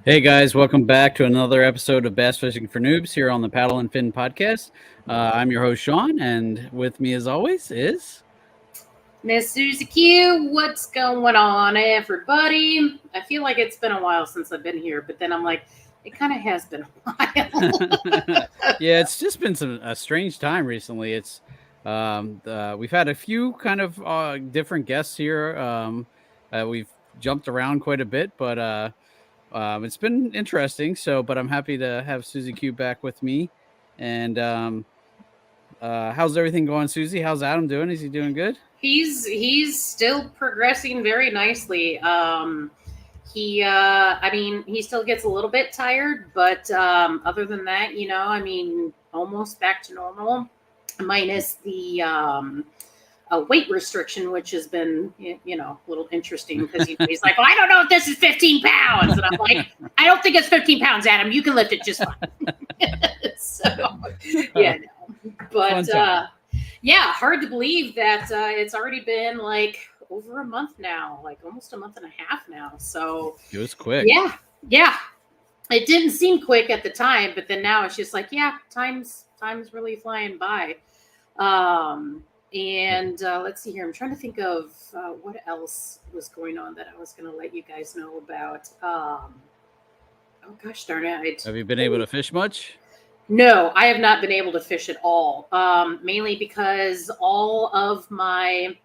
Hey guys, welcome back to another episode of Bass Fishing for Noobs here on the Paddle and Fin podcast. I'm your host Sean, and with me as always is Miss Susie Q. What's going on, everybody? I feel like it's been a while since I've been here, but then I'm like, it kind of has been a while. yeah, it's just been a strange time recently. We've had a few kind of different guests here. We've jumped around quite a bit, but it's been interesting. But I'm happy to have Susie Q back with me. And how's everything going, Susie? How's Adam doing? Is he doing good? He's still progressing very nicely. He still gets a little bit tired, but other than that, almost back to normal, minus the weight restriction, which has been, a little interesting because he's like, well, I don't know if this is 15 pounds. And I'm like, I don't think it's 15 pounds, Adam. You can lift it just fine. So, yeah, no. But, hard to believe that it's already been like over a month now, like almost a month and a half now. So it was quick. Yeah. It didn't seem quick at the time, but then now it's just like, yeah, time's really flying by. Let's see here. I'm trying to think of what else was going on that I was going to let you guys know about. Oh gosh darn it! Have you been able to fish much? No, I have not been able to fish at all. Mainly because all of my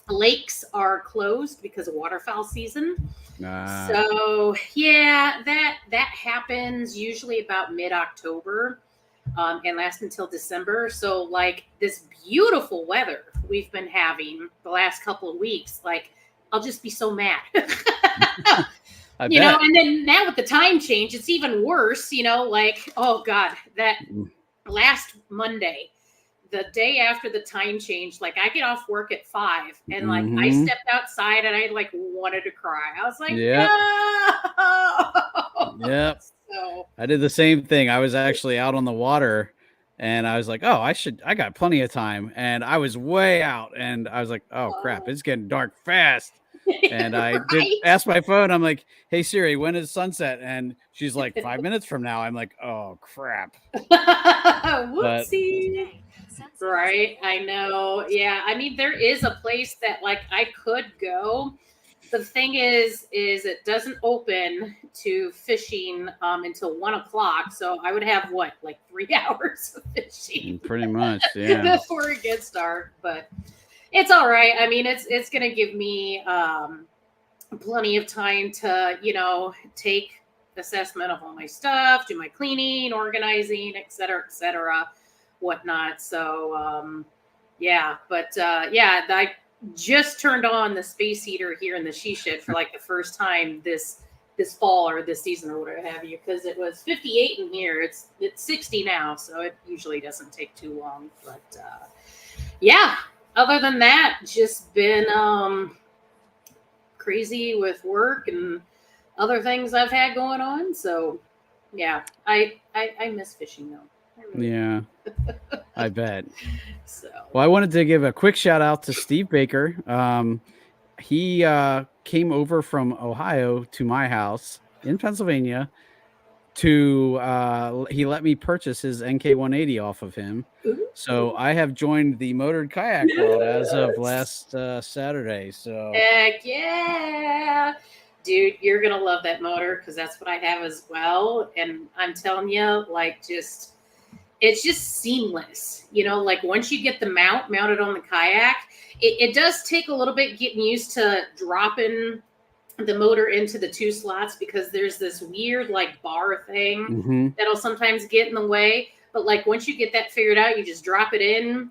lakes are closed because of waterfowl season. So yeah, that happens usually about mid-October. And lasts until December. So, like, this beautiful weather we've been having the last couple of weeks, like, I'll just be so mad. And then now with the time change, it's even worse, like, oh God, that last Monday, the day after the time change, like, I get off work at 5 and like I stepped outside and I like wanted to cry. I was like, no. Yep. So I did the same thing. I was actually out on the water and I was like, oh, I got plenty of time. And I was way out and I was like, oh crap, it's getting dark fast. And I did ask my phone. I'm like, hey Siri, when is sunset? And she's like, 5 minutes from now. I'm like, oh crap. Whoopsie. Right. I know. Yeah. I mean, there is a place that like I could go. The thing is it doesn't open to fishing until 1 o'clock. So I would have like 3 hours of fishing. Pretty much, yeah. Before it gets dark. But it's all right. I mean, it's going to give me plenty of time to, take assessment of all my stuff, do my cleaning, organizing, et cetera, whatnot. So, I just turned on the space heater here in the she shed for like the first time this fall or this season or whatever have you, because it was 58 in here. It's 60 now, so it usually doesn't take too long. But other than that, just been crazy with work and other things I've had going on. So yeah, I miss fishing though. Yeah, I bet. Well, I wanted to give a quick shout out to Steve Baker. He came over from Ohio to my house in Pennsylvania he let me purchase his NK 180 off of him. So I have joined the motored kayak world as of last Saturday. So heck yeah. Dude, you're going to love that motor because that's what I have as well. And I'm telling you, like, it's just seamless. Like once you get the mounted on the kayak, it does take a little bit getting used to dropping the motor into the 2 slots because there's this weird like bar thing that'll sometimes get in the way. But like once you get that figured out, you just drop it in,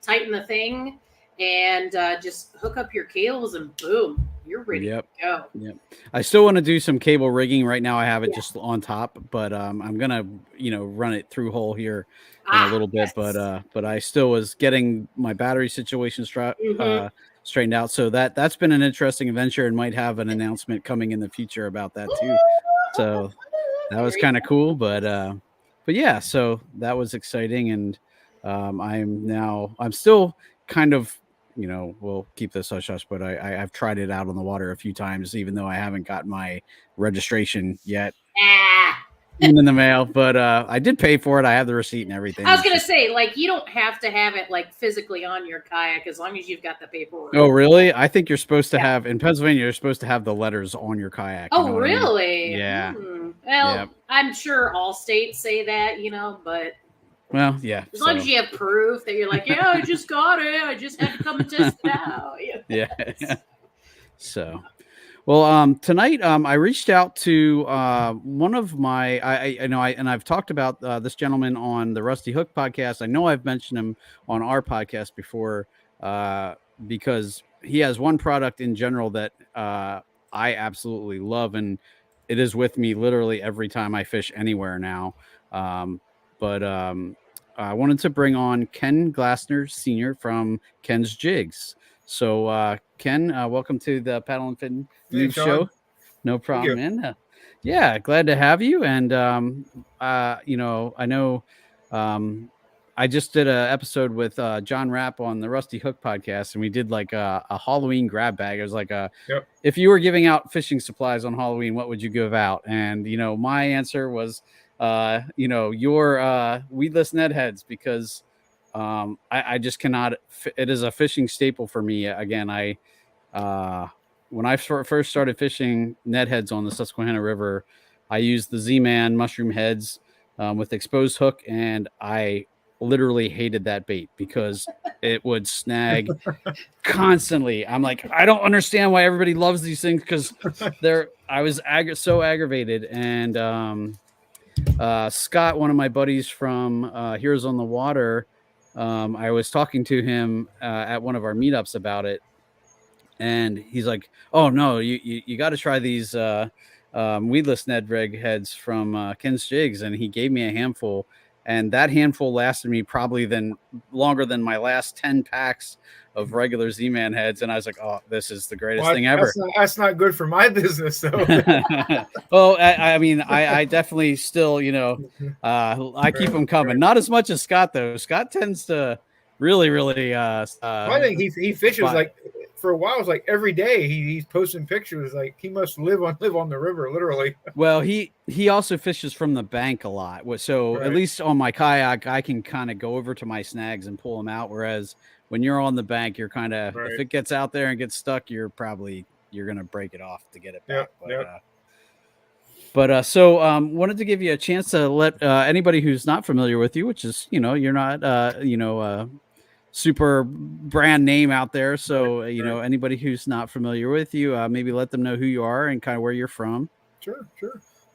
tighten the thing, and just hook up your cables and boom, you're ready to go. Yep. I still want to do some cable rigging. Right now I have it just on top, but I'm going to, run it through hole here in a little bit. Yes. But I still was getting my battery situation straightened out. So that's been an interesting adventure and might have an announcement coming in the future about that too. So that was kind of cool, but yeah, so that was exciting. And I'm still kind of we'll keep this hush hush, but I've tried it out on the water a few times, even though I haven't got my registration yet. In the mail, but I did pay for it. I have the receipt and everything. I was gonna say, like, you don't have to have it like physically on your kayak as long as you've got the paperwork. Oh, really? I think you're supposed to have in Pennsylvania. You're supposed to have the letters on your kayak. Oh, really? Yeah. Well, I'm sure all states say that, but. Well, yeah. As long as you have proof that you're like, yeah, I just got it. I just had to come and test it out. Yeah. So. Well, tonight I reached out to one of my I've talked about this gentleman on the Rusty Hook podcast. I know I've mentioned him on our podcast before because he has one product in general that I absolutely love, and it is with me literally every time I fish anywhere now. But I wanted to bring on Ken Glassner Sr. from Ken's Jigs. So, Ken, welcome to the Paddle and Fin Noobs Show. No problem, man. Yeah, glad to have you. And, I know I just did an episode with John Rapp on the Rusty Hook podcast, and we did like a Halloween grab bag. It was like if you were giving out fishing supplies on Halloween, what would you give out? And, my answer was, your weedless Ned heads, because I just cannot. It is a fishing staple for me. Again, when I first started fishing Ned heads on the Susquehanna River, I used the Z-Man mushroom heads with exposed hook, and I literally hated that bait because it would snag constantly. I'm like, I don't understand why everybody loves these things, because I was so aggravated. And Scott, one of my buddies from Heroes on the Water, I was talking to him at one of our meetups about it, and he's like, "Oh no, you got to try these weedless Ned rig heads from Ken's Jigs," and he gave me a handful, and that handful lasted me probably longer than my last 10 packs of regular Z-Man heads, and I was like, "Oh, this is the greatest thing ever." That's not good for my business, though. Well, I mean, I definitely still, I keep them coming. Not as much as Scott, though. Scott tends to really. I think he fishes like for a while. It was like every day he's posting pictures. Like he must live on the river, literally. Well, he also fishes from the bank a lot. So at least on my kayak, I can kind of go over to my snags and pull them out. Whereas when you're on the bank, you're kind of if it gets out there and gets stuck, you're gonna break it off to get it back. So wanted to give you a chance to let anybody who's not familiar with you, which is you're not super brand name out there, so anybody who's not familiar with you, maybe let them know who you are and kind of where you're from. Sure.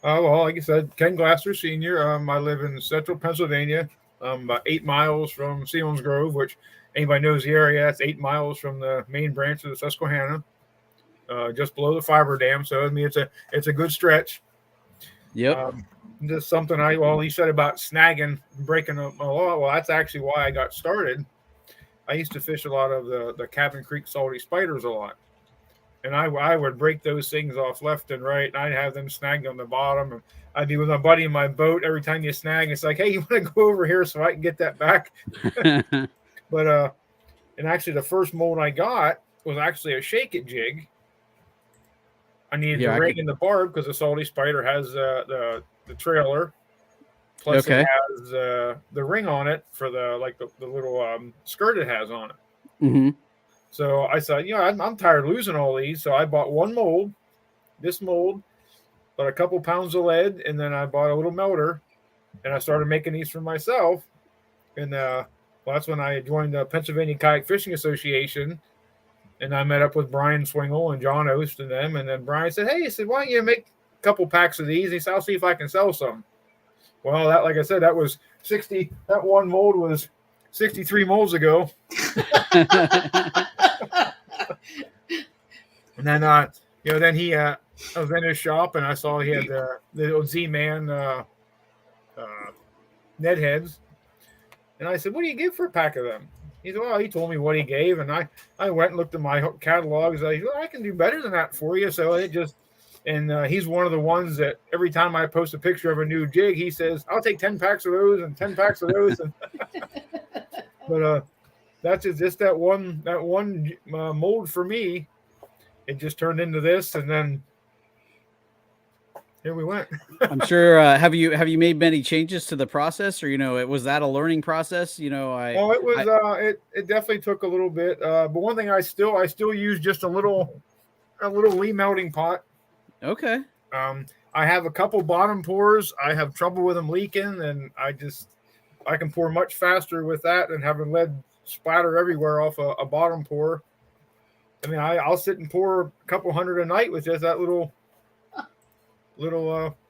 Well, like I said, Ken Glassner Sr. I live in central Pennsylvania, about 8 miles from Selinsgrove, which anybody knows the area. That's 8 miles from the main branch of the Susquehanna, just below the fiber dam. So I mean, it's a good stretch. Yep. Just something he said about snagging, breaking a law. Well, that's actually why I got started. I used to fish a lot of the Cabin Creek salty spiders a lot. And I would break those things off left and right, and I'd have them snagged on the bottom. And I'd be with my buddy in my boat. Every time you snag, it's like, hey, you want to go over here so I can get that back? But and actually the first mold I got was actually a shake it jig. I needed the ring and the barb because the salty spider has the trailer. Plus it has the ring on it for the little skirt it has on it. Mm-hmm. So I said, I'm tired of losing all these. So I bought one mold, bought a couple pounds of lead, and then I bought a little melter, and I started making these for myself. And that's when I joined the Pennsylvania Kayak Fishing Association, and I met up with Brian Swingle and John Oast and them. And then Brian said, "Hey," he said, "why don't you make a couple packs of these?" He said, "I'll see if I can sell some." Well, like I said, that was 60. That one mold was 63 molds ago. And then, then I was in his shop and I saw he had the old Z-Man Ned heads. And I said, "What do you give for a pack of them?" He said, "Well," he told me what he gave. And I went and looked at my catalogs. I said, "I can do better than that for you." So and he's one of the ones that every time I post a picture of a new jig, he says, "I'll take 10 packs of those and 10 packs of those." But that's just that one mold for me. It just turned into this, and then here we went. I'm sure. Have you made many changes to the process, or was that a learning process? It was. It definitely took a little bit. But one thing I still use just a little Lee melting pot. Okay. I have a couple bottom pours. I have trouble with them leaking, and I can pour much faster with that than having lead splatter everywhere off a bottom pour. I mean, I'll sit and pour a couple hundred a night with just that little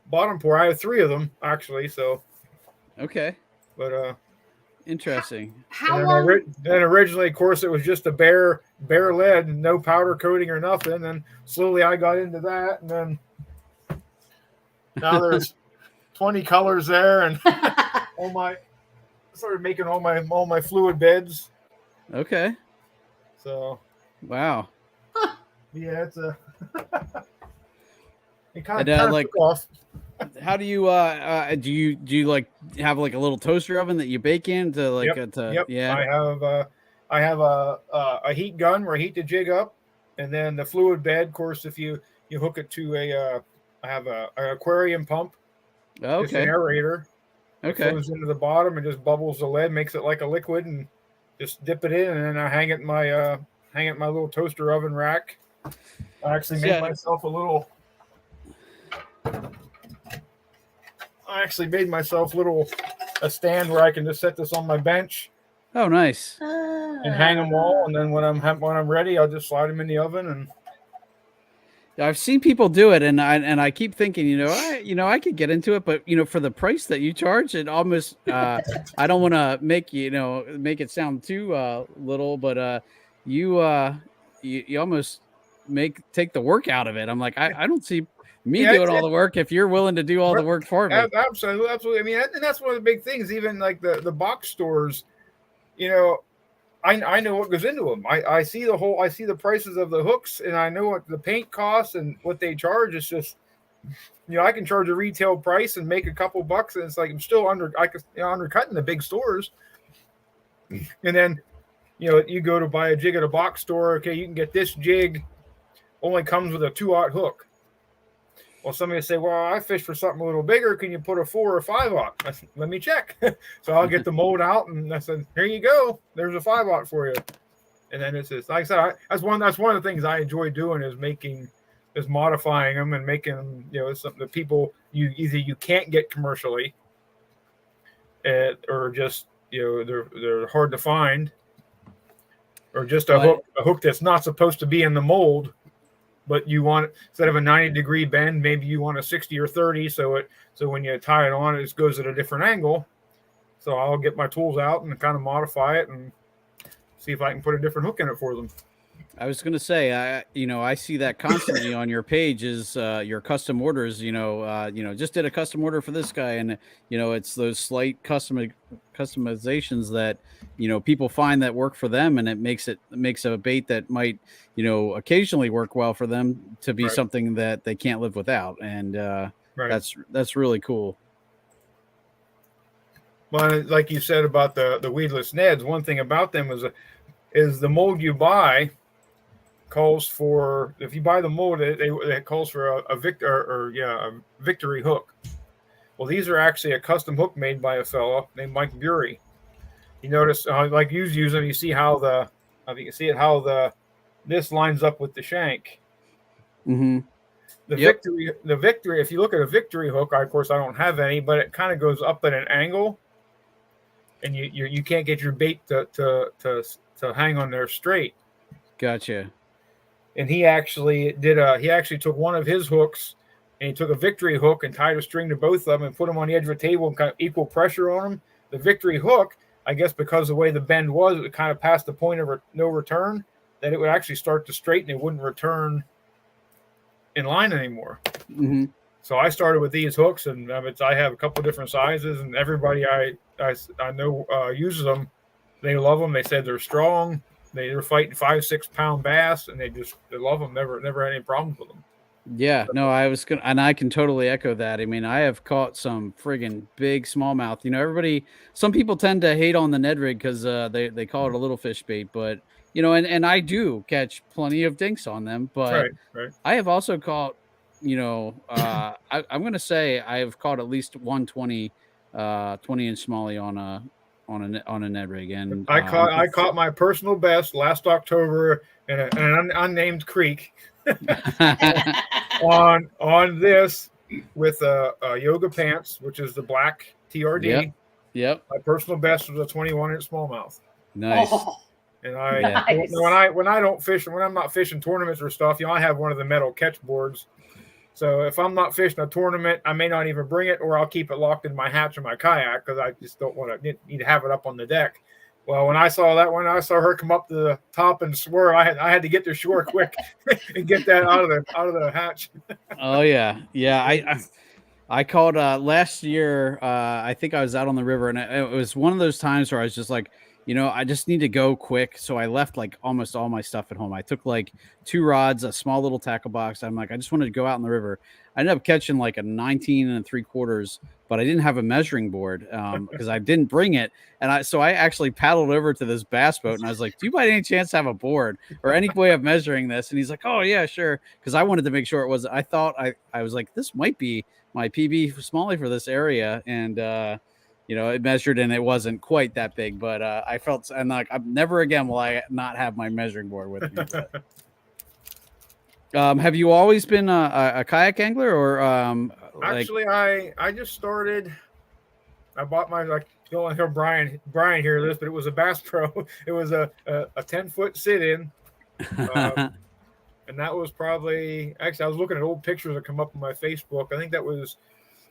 bottom pour. I have 3 of them actually. So okay, but interesting. How long? Then originally, of course, it was just a bare lead, no powder coating or nothing. And slowly, I got into that, and then now there's 20 colors there, and started making all my fluid beds. Okay. So. Wow. Yeah, it's a. It kind of like took off. How do you do you like have like a little toaster oven that you bake in to like Yep. Yeah. I have a heat gun where I heat the jig up, and then the fluid bed. Of course, if you hook it to I have an aquarium pump. Okay. It's an aerator. Okay. It flows into the bottom and just bubbles the lead, makes it like a liquid, and just dip it in, and then I hang it in my little toaster oven rack. I actually made myself a stand where I can just set this on my bench. Oh, nice. And hang them all, and then when I'm ready, I'll just slide them in the oven. And I've seen people do it, and I keep thinking, I could get into it, but for the price that you charge, it almost I don't want to make it sound too little, but you almost take the work out of it. I'm like, I don't see me doing all the work if you're willing to do all the work for me. Absolutely. I mean, and that's one of the big things. Even like the box stores, I know what goes into them. I see the prices of the hooks, and I know what the paint costs and what they charge. It's just, I can charge a retail price and make a couple bucks, and it's like I'm still undercutting the big stores. And then, you go to buy a jig at a box store. Okay, you can get this jig, only comes with a 2/0 hook. Well, somebody will say, well, I fish for something a little bigger. Can you put a 4 or 5/0? I said, let me check. So I'll get the mold out, and I said, here you go. There's a 5/0 for you. And then it's just, like I said, that's one of the things I enjoy doing is modifying them and making them, something that people you can't get commercially, or just they're hard to find, or just a hook that's not supposed to be in the mold. But you want, instead of a 90-degree bend, maybe you want a 60 or 30. So when you tie it on, it goes at a different angle. So I'll get my tools out and kind of modify it and see if I can put a different hook in it for them. I was going to say, I see that constantly on your page is your custom orders. Just did a custom order for this guy, and it's those slight customizations that people find that work for them, and it makes a bait that might occasionally work well for them to be something that they can't live without, and that's really cool. Well, like you said about the weedless Neds, one thing about them is the mold you buy calls for, if you buy the mold, it calls for a victory hook. Well, these are actually a custom hook made by a fellow named Mike Bury. You notice, like you use them, you see how this lines up with the shank. Mm-hmm. The victory. If you look at a victory hook, of course I don't have any, but it kind of goes up at an angle, and you can't get your bait to hang on there straight. Gotcha. And he actually took one of his hooks, and he took a victory hook and tied a string to both of them and put them on the edge of a table and kind of equal pressure on them. The victory hook, I guess because the way the bend was, it kind of passed the point of no return, that it would actually start to straighten. It wouldn't return in line anymore. Mm-hmm. So I started with these hooks, and I have a couple of different sizes, and everybody I know uses them. They love them. They said they're strong. They're fighting 5-6 pound bass, and they love them. Never had any problems with them. Yeah, no, I was gonna, and I can totally echo that. I mean, I have caught some friggin' big smallmouth. You know, some people tend to hate on the Ned rig because they call it a little fish bait, but you know, and I do catch plenty of dinks on them, but Right, right. I have also caught, you know, I'm gonna say I have caught at least 120, 20-inch smallie on a Ned rig, and I caught my personal best last October in an unnamed creek on this with a yoga pants, which is the black yep, TRD. yep, My personal best was a 21-inch smallmouth. nice, Oh, And yeah, nice. when I don't fish, when I'm not fishing tournaments or stuff, you know, I have one of the metal catch boards. So if I'm not fishing a tournament, I may not even bring it, or I'll keep it locked in my hatch or my kayak because I just don't want to need to have it up on the deck. Well, when I saw her come up to the top and swerve, I had to get to shore quick and get that out of the hatch. oh yeah, yeah. I called last year. I think I was out on the river, and it was one of those times where I was just like, you know, I just need to go quick. So I left like almost all my stuff at home. I took like 2 rods, a small little tackle box. I'm like, I just wanted to go out in the river. I ended up catching like a 19 3/4, but I didn't have a measuring board because I didn't bring it. And so I actually paddled over to this bass boat, and I was like, do you by any chance have a board or any way of measuring this? And he's like, oh yeah, sure. Because I wanted to make sure it was. I thought I was like, this might be my PB Smalley for this area, and you know, it measured and it wasn't quite that big, but I felt, and like, I'm never again will I not have my measuring board with me. Have you always been a kayak angler, or Actually, I just started. I bought my, like, don't want to hear Brian hear this, but it was a Bass Pro. It was a 10-foot sit-in. And that was probably, actually, I was looking at old pictures that come up on my Facebook. I think that was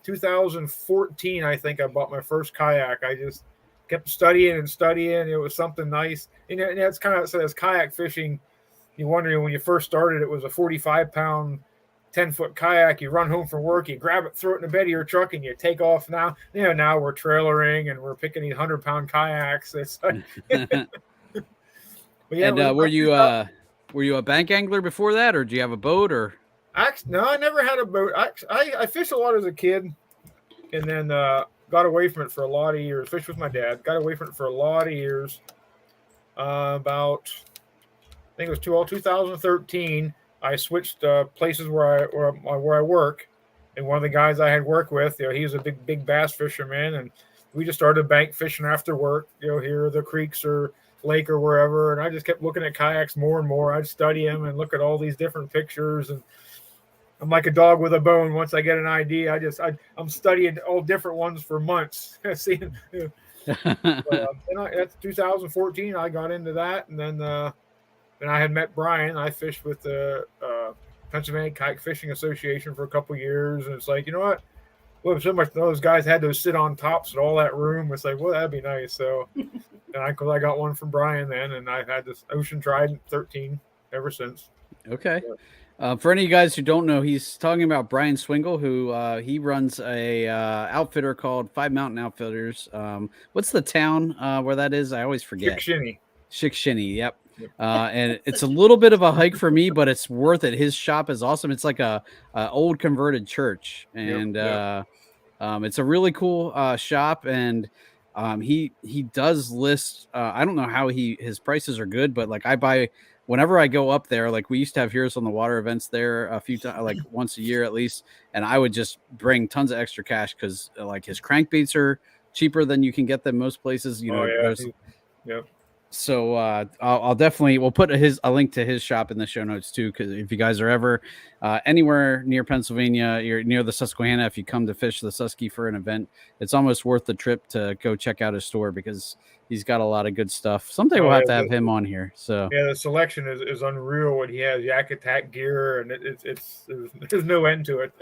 2014. I think I bought my first kayak. I just kept studying and studying. It was something nice. And it's kind of, so as kayak fishing, you wonder, when you first started, it was a 45-pound 10-foot kayak. You run home from work, you grab it, throw it in the bed of your truck, and you take off. Now, you know, now we're trailering and we're picking these 100-pound kayaks. It's like, but yeah, and were you a bank angler before that, or do you have a boat, or? No, I never had a boat. I fished a lot as a kid, and then got away from it for a lot of years. Fished with my dad. Got away from it for a lot of years. About, I think it was 2013. I switched places where I work, and one of the guys I had worked with, you know, he was a big bass fisherman, and we just started bank fishing after work. You know, here the creeks or lake or wherever, and I just kept looking at kayaks more and more. I'd study them and look at all these different pictures, and I'm like a dog with a bone. Once I get an idea, I'm studying all different ones for months. Seeing, that's 2014. I got into that, and then I had met Brian. I fished with the Pennsylvania Kayak Fishing Association for a couple years, and it's like, you know what? Well, so much those guys had those sit on tops and all that room. It's like, well, that'd be nice. So, and I got one from Brian then, and I've had this Ocean Trident 13 ever since. Okay. For any of you guys who don't know, he's talking about Brian Swingle, who he runs a outfitter called Five Mountain Outfitters. What's the town where that is? I always forget. Susquehanna. Yep. And it's a little bit of a hike for me, but it's worth it. His shop is awesome. It's like a old converted church, and it's a really cool shop. And he does list. I don't know how his prices are good, but like I buy. Whenever I go up there, like we used to have Heroes on the Water events there a few times, like once a year at least, and I would just bring tons of extra cash because like his crankbaits are cheaper than you can get them most places. You know, Yep. So I'll definitely, we'll put a link to his shop in the show notes too, because if you guys are ever anywhere near Pennsylvania, you're near the Susquehanna, if you come to fish the Susky for an event, it's almost worth the trip to go check out his store because he's got a lot of good stuff. Someday we'll have to have him on here. So yeah, the selection is unreal. What he has, Yak Attack gear, and there's no end to it.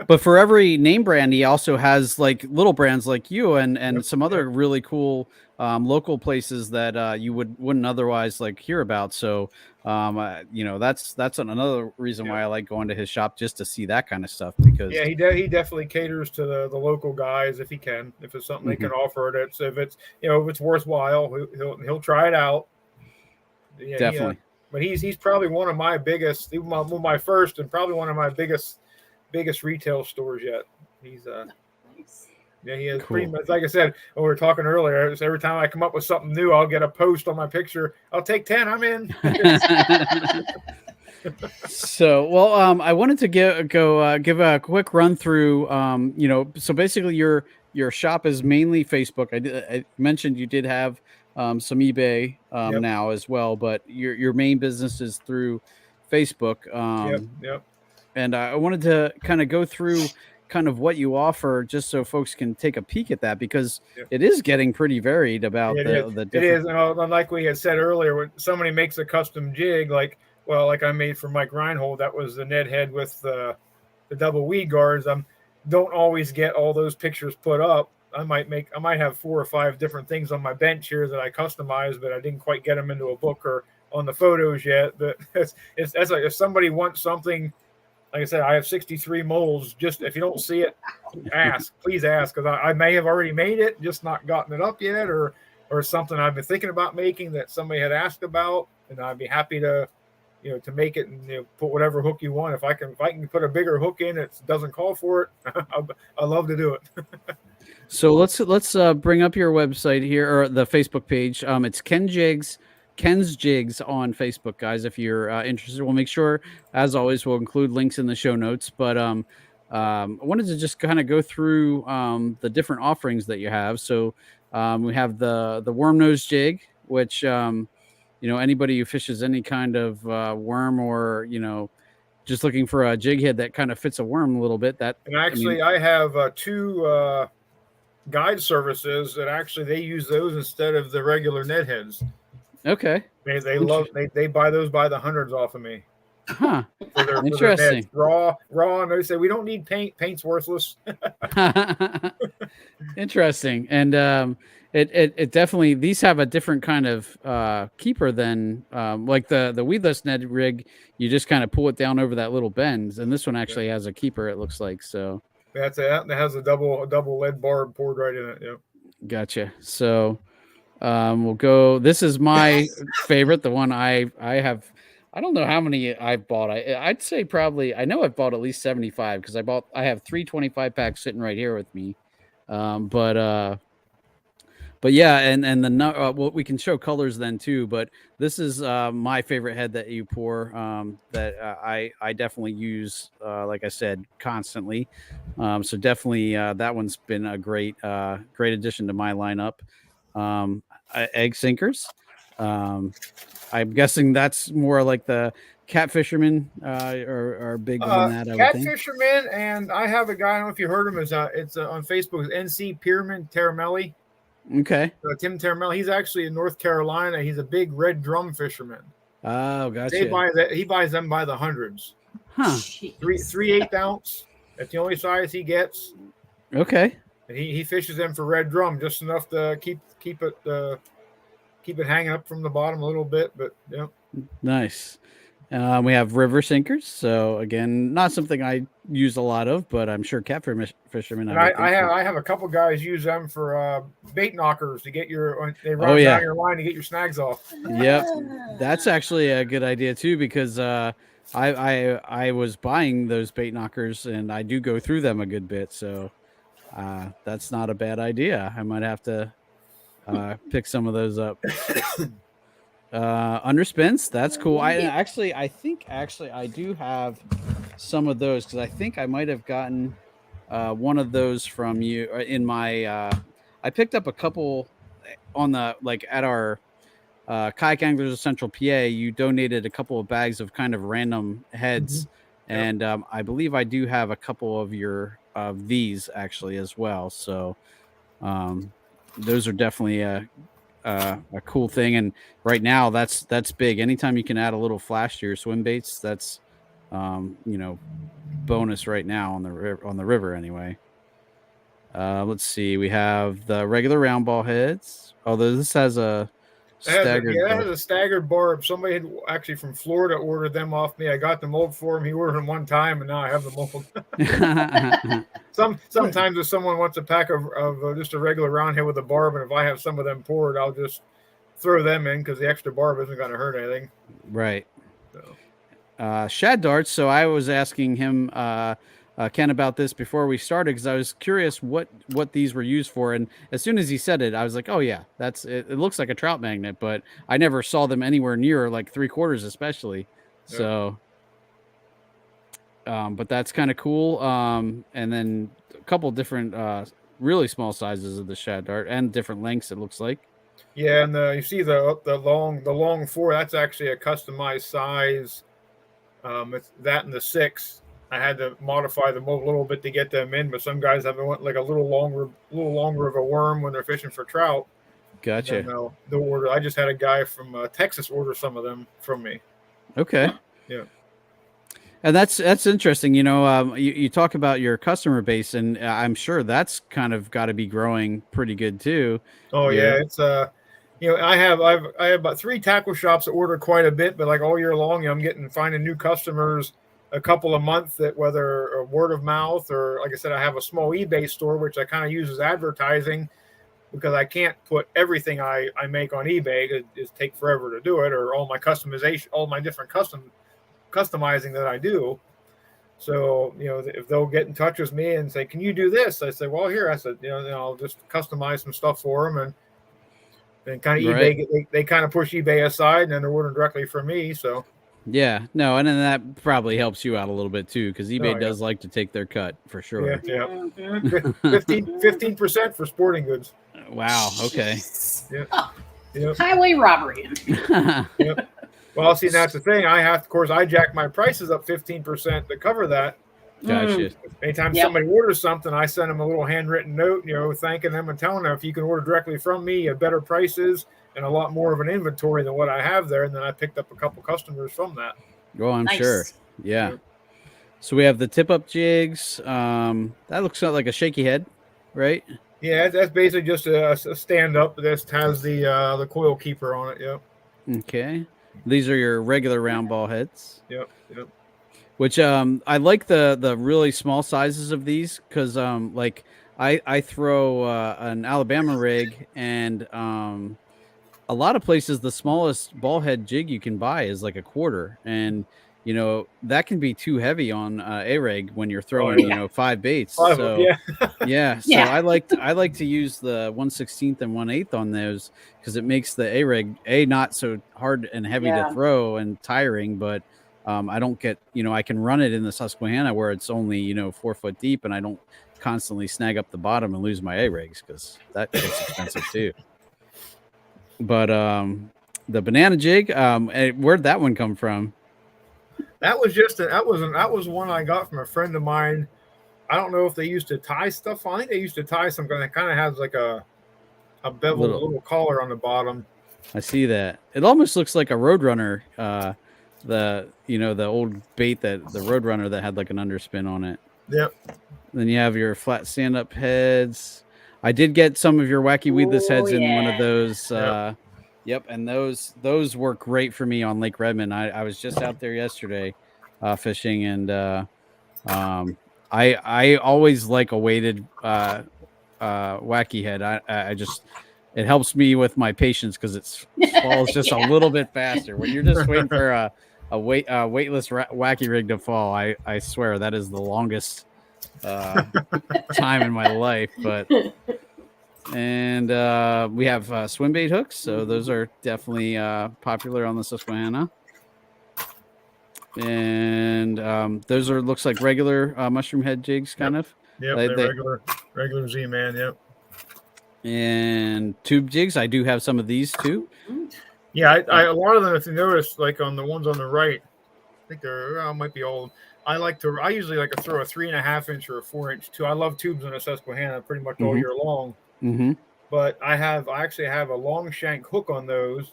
But for every name brand, he also has like little brands like you and some other really cool local places that you wouldn't otherwise like hear about. So you know, that's another reason why I like going to his shop, just to see that kind of stuff, because he definitely caters to the local guys if he can. If it's something they can offer it, if it's worthwhile, he'll try it out. Yeah, definitely. but he's probably one of my biggest, my first, and probably one of my biggest retail stores yet. He's Nice. yeah, he is Cool. pretty much, like I said when we were talking earlier. Every time I come up with something new, I'll get a post on my picture. I'll take 10. I'm in. So, well, I wanted to give a quick run through. So basically, your shop is mainly Facebook. I mentioned you did have some eBay Yep. now as well, but your main business is through Facebook. Yep. And I wanted to kind of go through kind of what you offer, just so folks can take a peek at that, because it is getting pretty varied about the different. It is, and like we had said earlier, when somebody makes a custom jig, like I made for Mike Reinhold, that was the Ned head with the double weed guards. Don't always get all those pictures put up. I might have 4 or 5 different things on my bench here that I customize, but I didn't quite get them into a book or on the photos yet. But that's like, if somebody wants something, like I said, I have 63 molds. Just if you don't see it, please ask, because I may have already made it, just not gotten it up yet, or something I've been thinking about making that somebody had asked about, and I'd be happy to to make it and put whatever hook you want. If I can put a bigger hook in that doesn't call for it, I love to do it. So let's bring up your website here, or the Facebook page. It's Ken's Jigs on Facebook, guys. If you're interested, we'll make sure, as always, we'll include links in the show notes. But I wanted to just kind of go through the different offerings that you have. So we have the worm nose jig, which anybody who fishes any kind of worm, or just looking for a jig head that kind of fits a worm a little bit. That, and actually, I have 2 guide services that actually they use those instead of the regular Ned heads. Okay. They buy those by the hundreds off of me. Huh. For Interesting. Raw, and they say we don't need paint. Paint's worthless. Interesting. And it definitely, these have a different kind of keeper than like the weedless Ned rig. You just kind of pull it down over that little bend, and this one actually has a keeper, it looks like. So that has a double lead barb poured right in it. Yep. Gotcha. So we'll go. This is my favorite, the one I have. I don't know how many I've bought. I'd say probably, I know I've bought at least 75, because I have 3 25 packs sitting right here with me. But yeah, and the well, we can show colors then too. But this is my favorite head that you pour, that I definitely use, like I said, constantly. So definitely that one's been a great addition to my lineup. Egg sinkers. I'm guessing that's more like the cat fishermen are big on that. I Cat would think. Fishermen, and I have a guy. I don't know if you heard him. It's on Facebook. NC Pierman Taramelli. Okay. Tim Taramelli. He's actually in North Carolina. He's a big red drum fisherman. Oh, gotcha. He buys them by the hundreds. Huh. 3/8 ounce. That's the only size he gets. Okay. And he fishes them for red drum, just enough to keep it hanging up from the bottom a little bit. But yeah. Nice. We have river sinkers. So again, not something I use a lot of, but I'm sure cat fishermen. I have a couple guys use them for bait knockers to get they run down your line to get your snags off. Yep, that's actually a good idea too, because I was buying those bait knockers, and I do go through them a good bit. So that's not a bad idea. I might have to pick some of those up. Underspins, that's cool. I think I do have some of those, because I think I might have gotten one of those from you in my I picked up a couple on the, like, at our Kayak Anglers of Central PA. You donated a couple of bags of kind of random heads. Mm-hmm. And I believe I do have a couple of these actually as well. So those are definitely a cool thing. And right now that's big. Anytime you can add a little flash to your swim baits, that's bonus right now on the river anyway. Let's see, we have the regular round ball heads, although this has a staggered has a staggered barb. Somebody had actually from Florida ordered them off me. I got the mold for him. He ordered them one time, and now I have the mold. Sometimes if someone wants a pack of just a regular round head with a barb, and if I have some of them poured, I'll just throw them in because the extra barb isn't going to hurt anything. Right. So. Shad darts. So I was asking him, Ken, about this before we started because I was curious what these were used for. And as soon as he said it, I was like, oh yeah, that's it. It looks like a trout magnet, but I never saw them anywhere near like 3/4, especially. Yeah. So, but that's kind of cool. And then a couple different, really small sizes of the shad dart and different lengths. It looks like. Yeah, and you see the long 4. That's actually a customized size. It's that and the 6. I had to modify them a little bit to get them in, but some guys have went like a little longer of a worm when they're fishing for trout. Gotcha. They'll order. I just had a guy from Texas order some of them from me. Okay. Yeah. And that's interesting. You know, you talk about your customer base, and I'm sure that's kind of got to be growing pretty good too. Oh yeah, it's I have about 3 tackle shops that order quite a bit, but like all year long, I'm finding new customers a couple a month that whether word of mouth or like I said, I have a small eBay store which I kind of use as advertising because I can't put everything I make on eBay. It just take forever to do it, or all my customization, all my different customizing that I do. So, if they'll get in touch with me and say, can you do this? I say, well, here, I said, I'll just customize some stuff for them and kind of Right. eBay, they kind of push eBay aside and then they're ordering directly from me. So, yeah, no, and then that probably helps you out a little bit too, because eBay does like to take their cut for sure. Yeah. 15% for sporting goods. Wow. Okay. Yep. Highway robbery. Yep. Well, see, that's the thing. Of course, I jack my prices up 15% to cover that. Gotcha. Anytime somebody orders something, I send them a little handwritten note, thanking them and telling them if you can order directly from me, you have better prices and a lot more of an inventory than what I have there. And then I picked up a couple customers from that. Oh, I'm Nice. sure. Yeah. Yep. So we have the tip-up jigs. That looks like a shaky head, right? Yeah, that's basically just a stand-up that has the coil keeper on it. Yep. Okay. These are your regular round ball heads. Yep. Which I like the really small sizes of these because like I throw an Alabama rig, and a lot of places the smallest ball head jig you can buy is like a 1/4, and that can be too heavy on a rig when you're throwing 5 baits. So yeah. So I like to use the 1/16 and 1/8 on those because it makes the a rig not so hard and heavy to throw and tiring, but I don't get, I can run it in the Susquehanna where it's only, 4 foot deep, and I don't constantly snag up the bottom and lose my A-rigs because that gets expensive too. But the banana jig, where'd that one come from? That was one I got from a friend of mine. I don't know if they used to tie stuff on. I think they used to tie something that kind of has like a beveled little collar on the bottom. I see that. It almost looks like a Roadrunner. The old bait the Roadrunner that had like an underspin on it. Yep. Then you have your flat stand-up heads. I did get some of your wacky weedless heads in one of those. Yep, and those work great for me on Lake Redmond. I was just out there yesterday fishing, and I always like a weighted wacky head. I just it helps me with my patience because it falls just a little bit faster when you're just waiting for a weightless wacky rig to fall. I swear that is the longest time in my life. And we have swim bait hooks, so those are definitely popular on the Susquehanna. And those looks like regular mushroom head jigs, kind of. Yep, they're regular Z-Man. Yep. And tube jigs, I do have some of these too. Yeah, a lot of them, if you notice, like on the ones on the right, I think they're might be old. I usually like to throw a 3.5 inch or a 4 inch too. I love tubes in a Susquehanna pretty much all year long. Mm-hmm. But I actually have a long shank hook on those,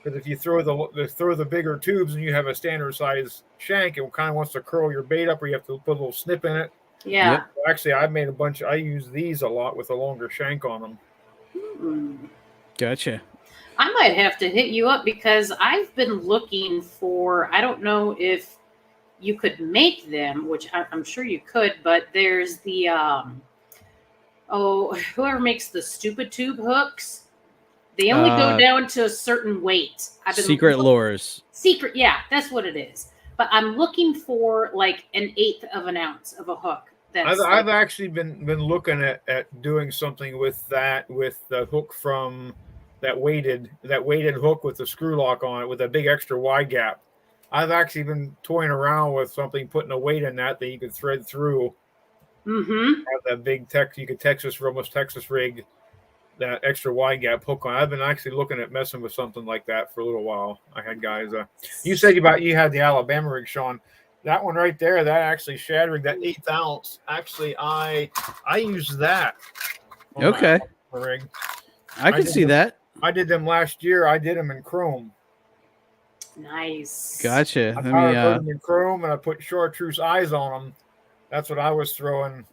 because if you throw the bigger tubes and you have a standard size shank, it kind of wants to curl your bait up, or you have to put a little snip in it. Yeah. Yep. Actually, I made I use these a lot with a longer shank on them. Gotcha. I might have to hit you up because I've been looking for, I don't know if you could make them, which I'm sure you could, but there's the, whoever makes the stupid tube hooks, They only go down to a certain weight. Secret lures. Secret, yeah, that's what it is. But I'm looking for like an 1/8 of an ounce of a hook. I've actually been looking at doing something with that, with the hook from that weighted hook with the screw lock on it with a big extra wide gap. I've actually been toying around with something, putting a weight in that you could thread through. Mm-hmm. Have that big you could Texas rig that extra wide gap hook on. I've been actually looking at messing with something like that for a little while. I had guys. You said you had the Alabama rig, Sean. That one right there, that actually shattered that 1/8 ounce. Actually, I used that. Okay. Rig. I can see that. I did them last year. I did them in chrome. Nice. Gotcha. I put them in chrome and I put chartreuse eyes on them. That's what I was throwing.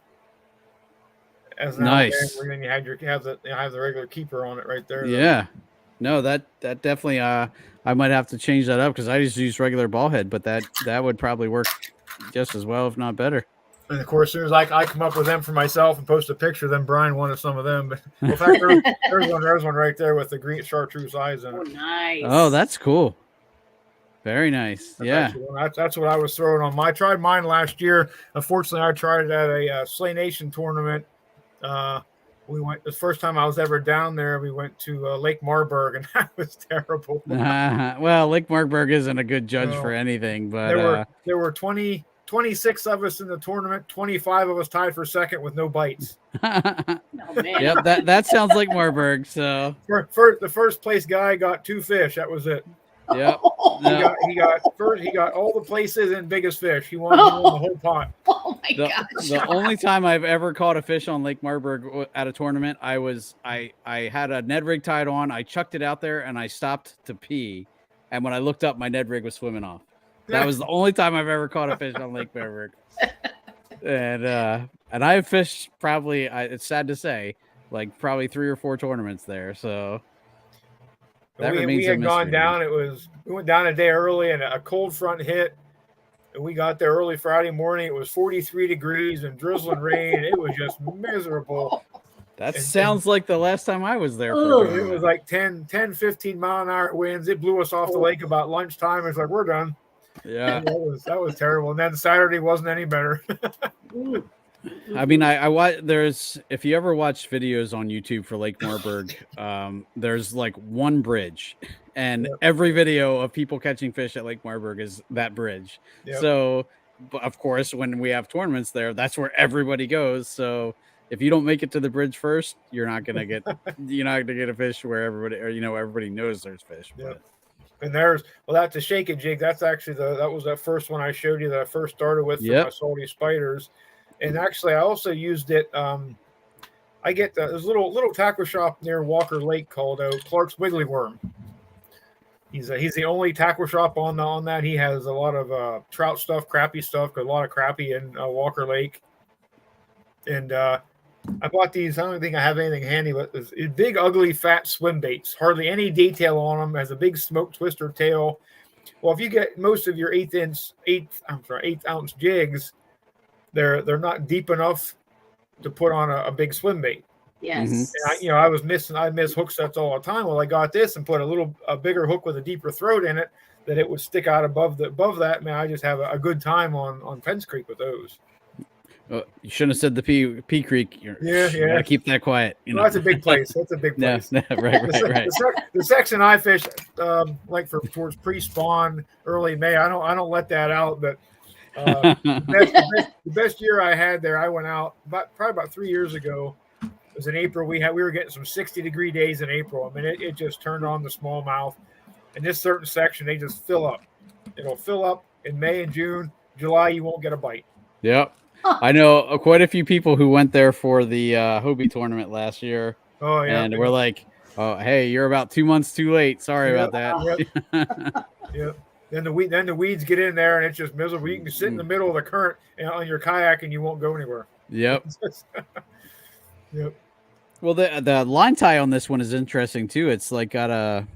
As nice. Then you have the regular keeper on it right there. Yeah. No, that definitely. I might have to change that up because I just use regular ball head, but that would probably work just as well, if not better. And of course, as soon as I come up with them for myself and post a picture, then Brian wanted some of them. But in fact, there's one right there with the green chartreuse eyes on it. Oh, nice. Oh, that's cool. Very nice. That's what I was throwing on. I tried mine last year. Unfortunately, I tried it at a Slay Nation tournament. We went the first time I was ever down there. We went to Lake Marburg, and that was terrible. Well, Lake Marburg isn't a good judge for anything, but there were 26 of us in the tournament. 25 of us tied for second with no bites. Oh, man. Yep, that sounds like Marburg. So the first place guy got 2 fish. That was it. Yep. He got all the places and biggest fish. He won the whole pot. Oh my gosh. The only time I've ever caught a fish on Lake Marburg at a tournament, I had a Ned rig tied on. I chucked it out there and I stopped to pee. And when I looked up, my Ned rig was swimming off. That was the only time I've ever caught a fish on Lake Marburg. And I have fished probably, it's sad to say, like probably 3 or 4 tournaments there. So we had gone down. We went down a day early and a cold front hit. And we got there early Friday morning. It was 43 degrees and drizzling rain. It was just miserable. That sounds like the last time I was there. It was like 10, 15 mile an hour winds. It blew us off the lake about lunchtime. It's like, we're done. Yeah. That was terrible. And then Saturday wasn't any better. I mean, I watch. If you ever watch videos on YouTube for Lake Marburg, there's like one bridge, and every video of people catching fish at Lake Marburg is that bridge. Yep. So, of course, when we have tournaments there, that's where everybody goes. So, if you don't make it to the bridge first, you're not gonna get a fish where everybody knows there's fish. Yep. And that's a shake and jig. That's actually that was that first one I showed you that I first started with for my salty spiders. And actually, I also used it. I get there's a little tackle shop near Walker Lake called Clark's Wiggly Worm. He's the only tackle shop on that. He has a lot of trout stuff, crappie stuff, a lot of crappie in Walker Lake. And I bought these. I don't think I have anything handy, but it's big, ugly, fat swim baits. Hardly any detail on them. Has a big smoke twister tail. Well, if you get most of your 8 ounce jigs, they're not deep enough to put on a big swim bait. Yes. And I miss hook sets all the time. Well, I got this and put a bigger hook with a deeper throat in it that it would stick out above that. Man, I just have a good time on Fence Creek with those. You shouldn't have said the Pea Creek. Yeah. Keep that quiet. Well, that's a big place. That's a big place. right. The section I fish, like towards pre-spawn, early May. I don't let that out, but. The best year I had there, I went out probably about 3 years ago. It was in April. We were getting some 60-degree days in April. I mean, it just turned on the smallmouth. And this certain section, they just fill up. It'll fill up in May and June. July, you won't get a bite. Yep. I know quite a few people who went there for the Hobie tournament last year. Oh, yeah. And we're like, oh, hey, you're about 2 months too late. Sorry about that. Yep. Then the weeds get in there and it's just miserable. You can sit in the middle of the current on your kayak and you won't go anywhere. Yep. Yep. Well, the line tie on this one is interesting too. It's like at a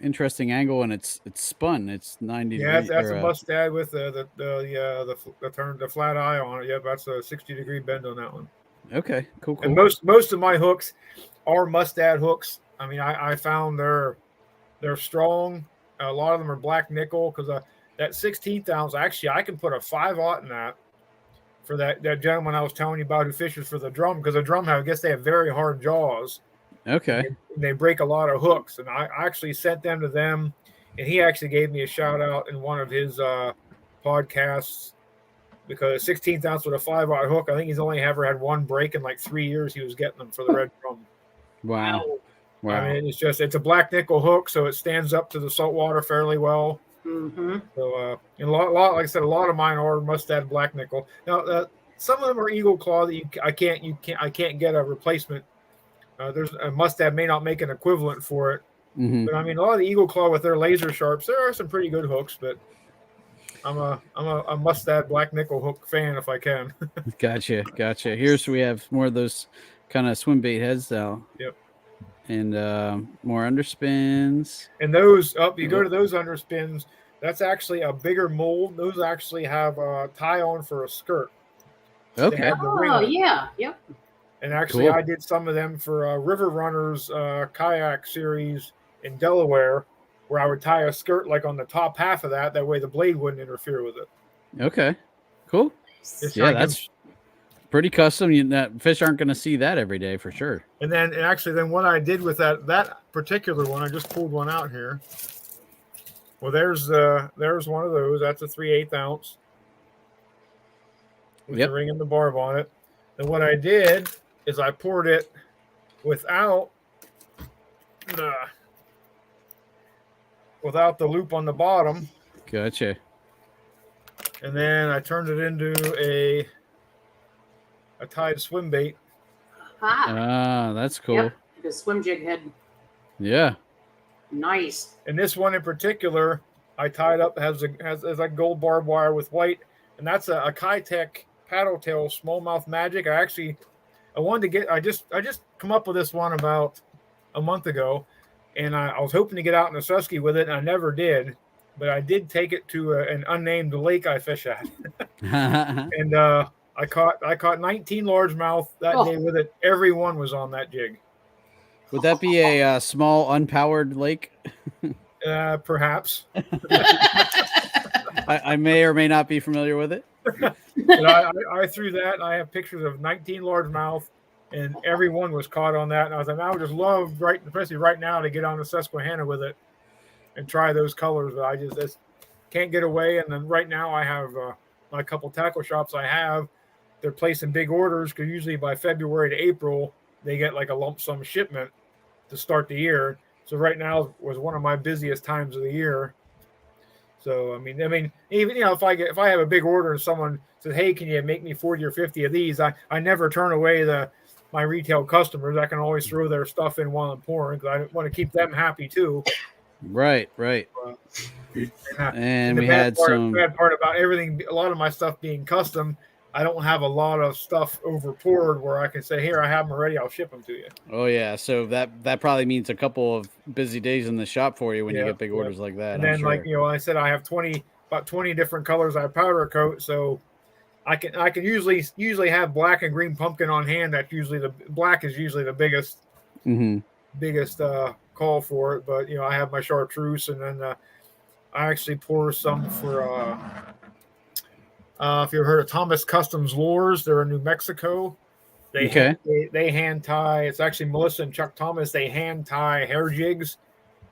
interesting angle and it's spun. It's 90. Yeah, that's a mustad with the flat eye on it. Yep, that's a 60-degree bend on that one. Okay, cool. And most of my hooks are mustad hooks. I mean, I found they're strong. A lot of them are black nickel because that 16th ounce, actually, I can put a 5/0 in that for that gentleman I was telling you about who fishes for the drum, because the drum, I guess they have very hard jaws. Okay. And they break a lot of hooks. And I actually sent them to them, and he actually gave me a shout out in one of his podcasts, because 16th ounce with a 5/0 hook, I think he's only ever had one break in like 3 years he was getting them for the red drum. Wow. I mean, it's a black nickel hook, so it stands up to the salt water fairly well. Mm-hmm. So, and a lot, like I said, a lot of mine are mustad black nickel. Now, some of them are eagle claw that I can't get a replacement. There's a mustad may not make an equivalent for it, but I mean, a lot of the eagle claw with their laser sharps, there are some pretty good hooks, but I'm a mustad black nickel hook fan if I can. Gotcha. Here's we have more of those kind of swim bait heads though. Yep. And more underspins. And those you go to those underspins, that's actually a bigger mold. Those actually have a tie on for a skirt. Okay. Oh yeah, yep. And actually, cool. I did some of them for River Runners kayak series in Delaware, where I would tie a skirt like on the top half of that. That way, the blade wouldn't interfere with it. Okay, cool. Yeah, that's pretty custom. Fish aren't going to see that every day for sure. And then what I did with that particular one, I just pulled one out here. Well, there's one of those. That's a 3/8 ounce with the ring and the barb on it. And what I did is I poured it without the loop on the bottom. Gotcha. And then I turned it into a tied swim bait. That's cool. Yep. The swim jig head. Yeah. Nice. And this one in particular, I tied up has a gold barbed wire with white, and that's a Kitech paddle tail smallmouth magic. I wanted to get. I just come up with this one about a month ago, and I was hoping to get out in the Susquehanna with it, and I never did. But I did take it to an unnamed lake I fish at, and I caught 19 largemouth that day with it. Every one was on that jig. Would that be a small unpowered lake? Perhaps. I may or may not be familiar with it. But I threw that. And I have pictures of 19 largemouth, and every one was caught on that. And I was like, I would just love, especially right now, to get on the Susquehanna with it and try those colors. But I just can't get away. And then right now I have my couple tackle shops I have. They're placing big orders because usually by February to April they get like a lump sum shipment to start the year. So right now was one of my busiest times of the year. So I mean, even if I have a big order and someone says, "Hey, can you make me 40 or 50 of these?" I never turn away my retail customers. I can always throw their stuff in while I'm pouring because I want to keep them happy too. Right. And we had some bad part about everything. A lot of my stuff being custom. I don't have a lot of stuff over poured where I can say, "Here, I have them already. I'll ship them to you." Oh yeah, so that probably means a couple of busy days in the shop for you when you get big orders like that. And then, like I said, I have about 20 different colors I powder coat, so I can usually have black and green pumpkin on hand. That's usually the black is usually the biggest call for it. But I have my chartreuse, and then I actually pour some for. If you ever heard of Thomas Customs Lures, they're in New Mexico. They hand tie. It's actually Melissa and Chuck Thomas. They hand tie hair jigs.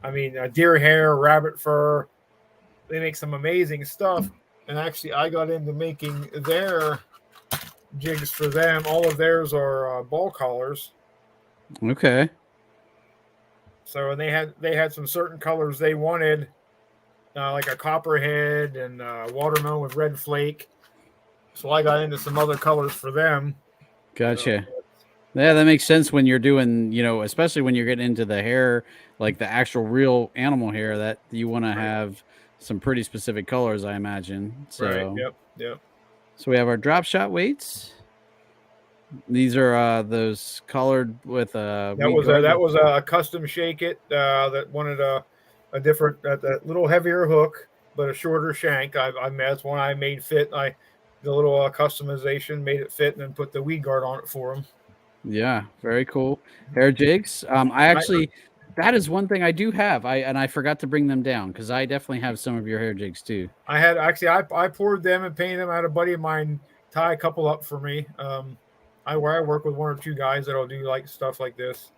I mean, deer hair, rabbit fur. They make some amazing stuff. And actually, I got into making their jigs for them. All of theirs are ball collars. Okay. So they had some certain colors they wanted, like a copperhead and watermelon with red flake. So I got into some other colors for them. Gotcha. Yeah, that makes sense when you're doing, especially when you're getting into the hair, like the actual real animal hair, that you want to have some pretty specific colors, I imagine. So, right. Yep. So we have our drop shot weights. These are those colored with that was a custom shake it that wanted a different that little heavier hook but a shorter shank. That's one I made fit. The little customization made it fit, and then put the weed guard on it for them. Yeah, very cool. Hair jigs. I actually That is one thing I do have. I forgot to bring them down because I definitely have some of your hair jigs too. I had actually I poured them and painted them. I had a buddy of mine tie a couple up for me. I work with one or two guys that'll do like stuff like this.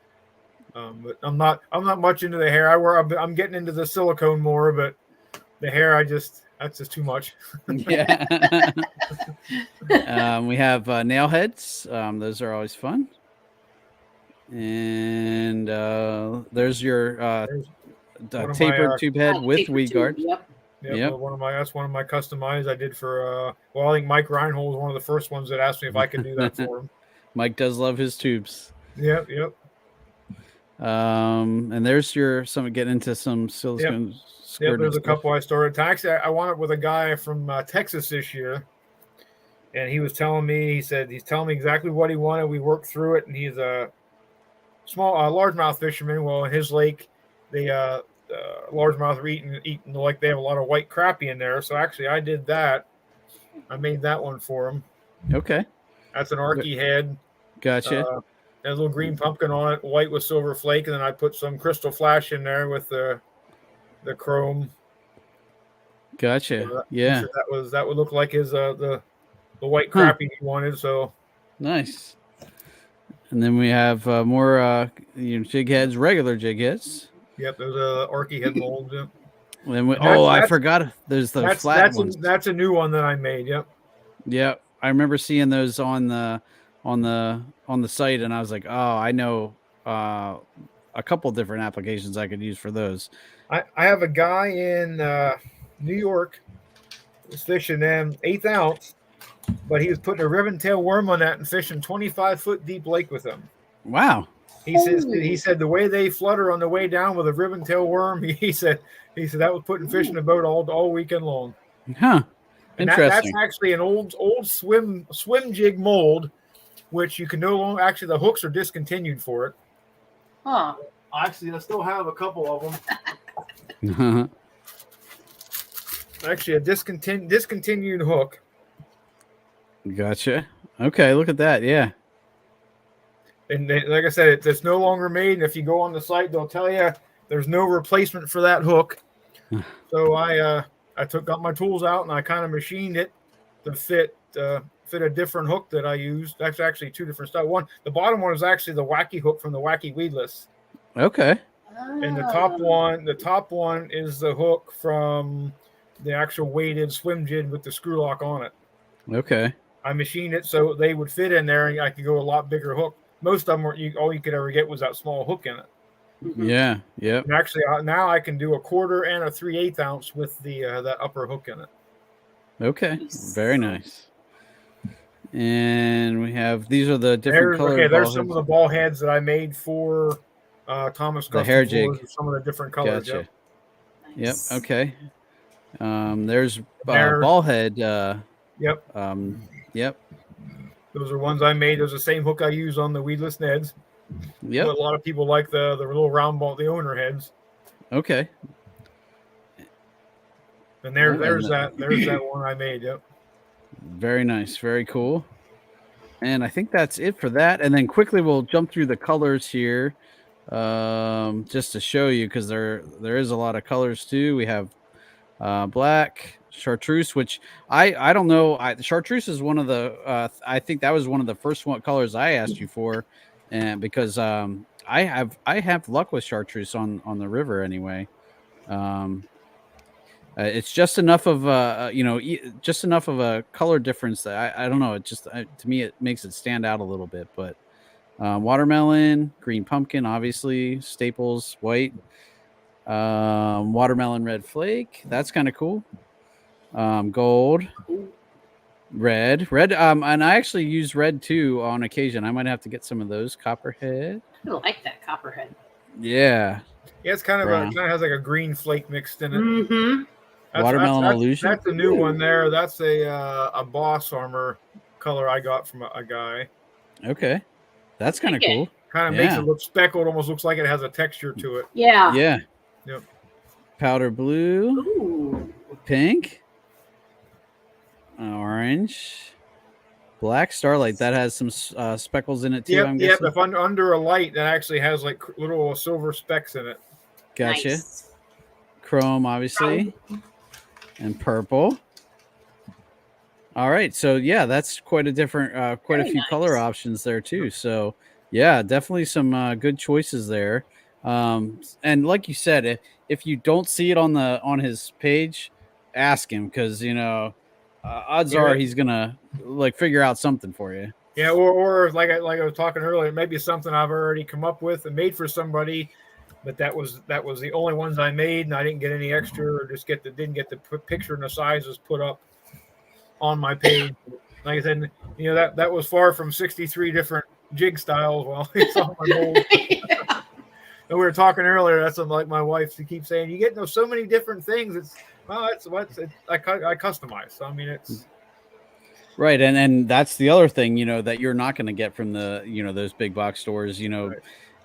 But I'm not much into the hair. I'm getting into the silicone more, but the hair that's just too much. Yeah. We have nail heads. Those are always fun. And there's your tapered tube head with weed guard. Yep. Yep. That's one of my customized I did for I think Mike Reinhold was one of the first ones that asked me if I could do that for him. Mike does love his tubes. Yep. And there's getting into some silicone. Yep, there's a couple I started. Actually, I wound up with a guy from Texas this year, and he was telling me, he's telling me exactly what he wanted. We worked through it, and he's a largemouth fisherman. Well, in his lake, the largemouth are eating like they have a lot of white crappie in there. So actually, I did that. I made that one for him. Okay. That's an Arky head. Gotcha. Has a little green pumpkin on it, white with silver flake, and then I put some crystal flash in there with the chrome. Gotcha. So yeah. That would look like his the white crappie he wanted. So nice. And then we have more jig heads, regular jig heads. Yep, there's a Arky head mold. Yep. Then I forgot. There's those flat ones. That's a new one that I made. Yep. Yeah, I remember seeing those on the site, and I was like, oh, I know a couple different applications I could use for those. I have a guy in New York was fishing them 1/8 ounce, but he was putting a ribbon tail worm on that and fishing 25-foot deep lake with them. Wow. He said the way they flutter on the way down with a ribbon tail worm, he said that was putting fish in the boat all weekend long. Huh. And interesting. That's actually an old swim jig mold, which you can no longer. Actually, the hooks are discontinued for it. Huh. Actually, I still have a couple of them. Actually, a discontinued hook. Gotcha. Okay, look at that. Yeah. And like I said, it's no longer made. And if you go on the site, they'll tell you there's no replacement for that hook. So I got my tools out and I kind of machined it to fit a different hook that I used. That's actually two different styles. The bottom one is actually the wacky hook from the Wacky Weedless. Okay. And the top one is the hook from the actual weighted swim jig with the screw lock on it. Okay. I machined it so they would fit in there, and I could go a lot bigger hook. Most of them all you could ever get was that small hook in it. Yeah. Yeah. And actually, now I can do a 1/4 and a 3/8 ounce with that upper hook in it. Okay. Very nice. And these are the different colors. Okay, there's some of the ball heads that I made for Thomas. The hair jig. Some of the different colors. Gotcha. Nice. Yep. Okay. There's ball head. Yep. Yep. Those are ones I made. There's the same hook I use on the weedless Neds. Yep. But a lot of people like the little round ball, the owner heads. Okay. And there's that one I made. Yep. Very nice. Very cool. And I think that's it for that. And then quickly we'll jump through the colors here, just to show you, because there is a lot of colors too. We have black, chartreuse, which I don't know. Chartreuse is one of the I think that was one of the first colors I asked you for, and because I have luck with chartreuse on the river anyway. It's just enough of just enough of a color difference that I don't know. It just to me it makes it stand out a little bit. But watermelon, green pumpkin, obviously staples, white, watermelon red flake. That's kind of cool. Gold, red, and I actually use red too on occasion. I might have to get some of those. Copperhead. I like that copperhead. Yeah. Yeah, it's kind of has like a green flake mixed in it. Mm-hmm. Watermelon illusion. That's a new one there. That's a boss armor color I got from a guy. Okay, that's kind of cool. Kind of makes it look speckled. Almost looks like it has a texture to it. Yeah. Yeah. Yep. Powder blue. Ooh. Pink. Orange. Black Starlight, that has some speckles in it too. I'm Yep. guessing. If under a light, that actually has like little silver specks in it. Gotcha. Nice. Chrome, obviously, and purple. All right, so yeah, that's quite a different, quite a few color options there too. So yeah, definitely some good choices there. And like you said, if you don't see it on his page, ask him because odds are he's gonna like figure out something for you. Yeah, or like I was talking earlier, maybe something I've already come up with and made for somebody, but that was the only ones I made, and I didn't get any extra, or just didn't get the picture and the sizes put up on my page. Like I said, that was far from 63 different jig styles. Well, it's on my mold. And we were talking earlier. That's like my wife. She keeps saying, "You get so many different things." I customize. So I mean, it's right, and that's the other thing, that you're not going to get from the those big box stores. Right.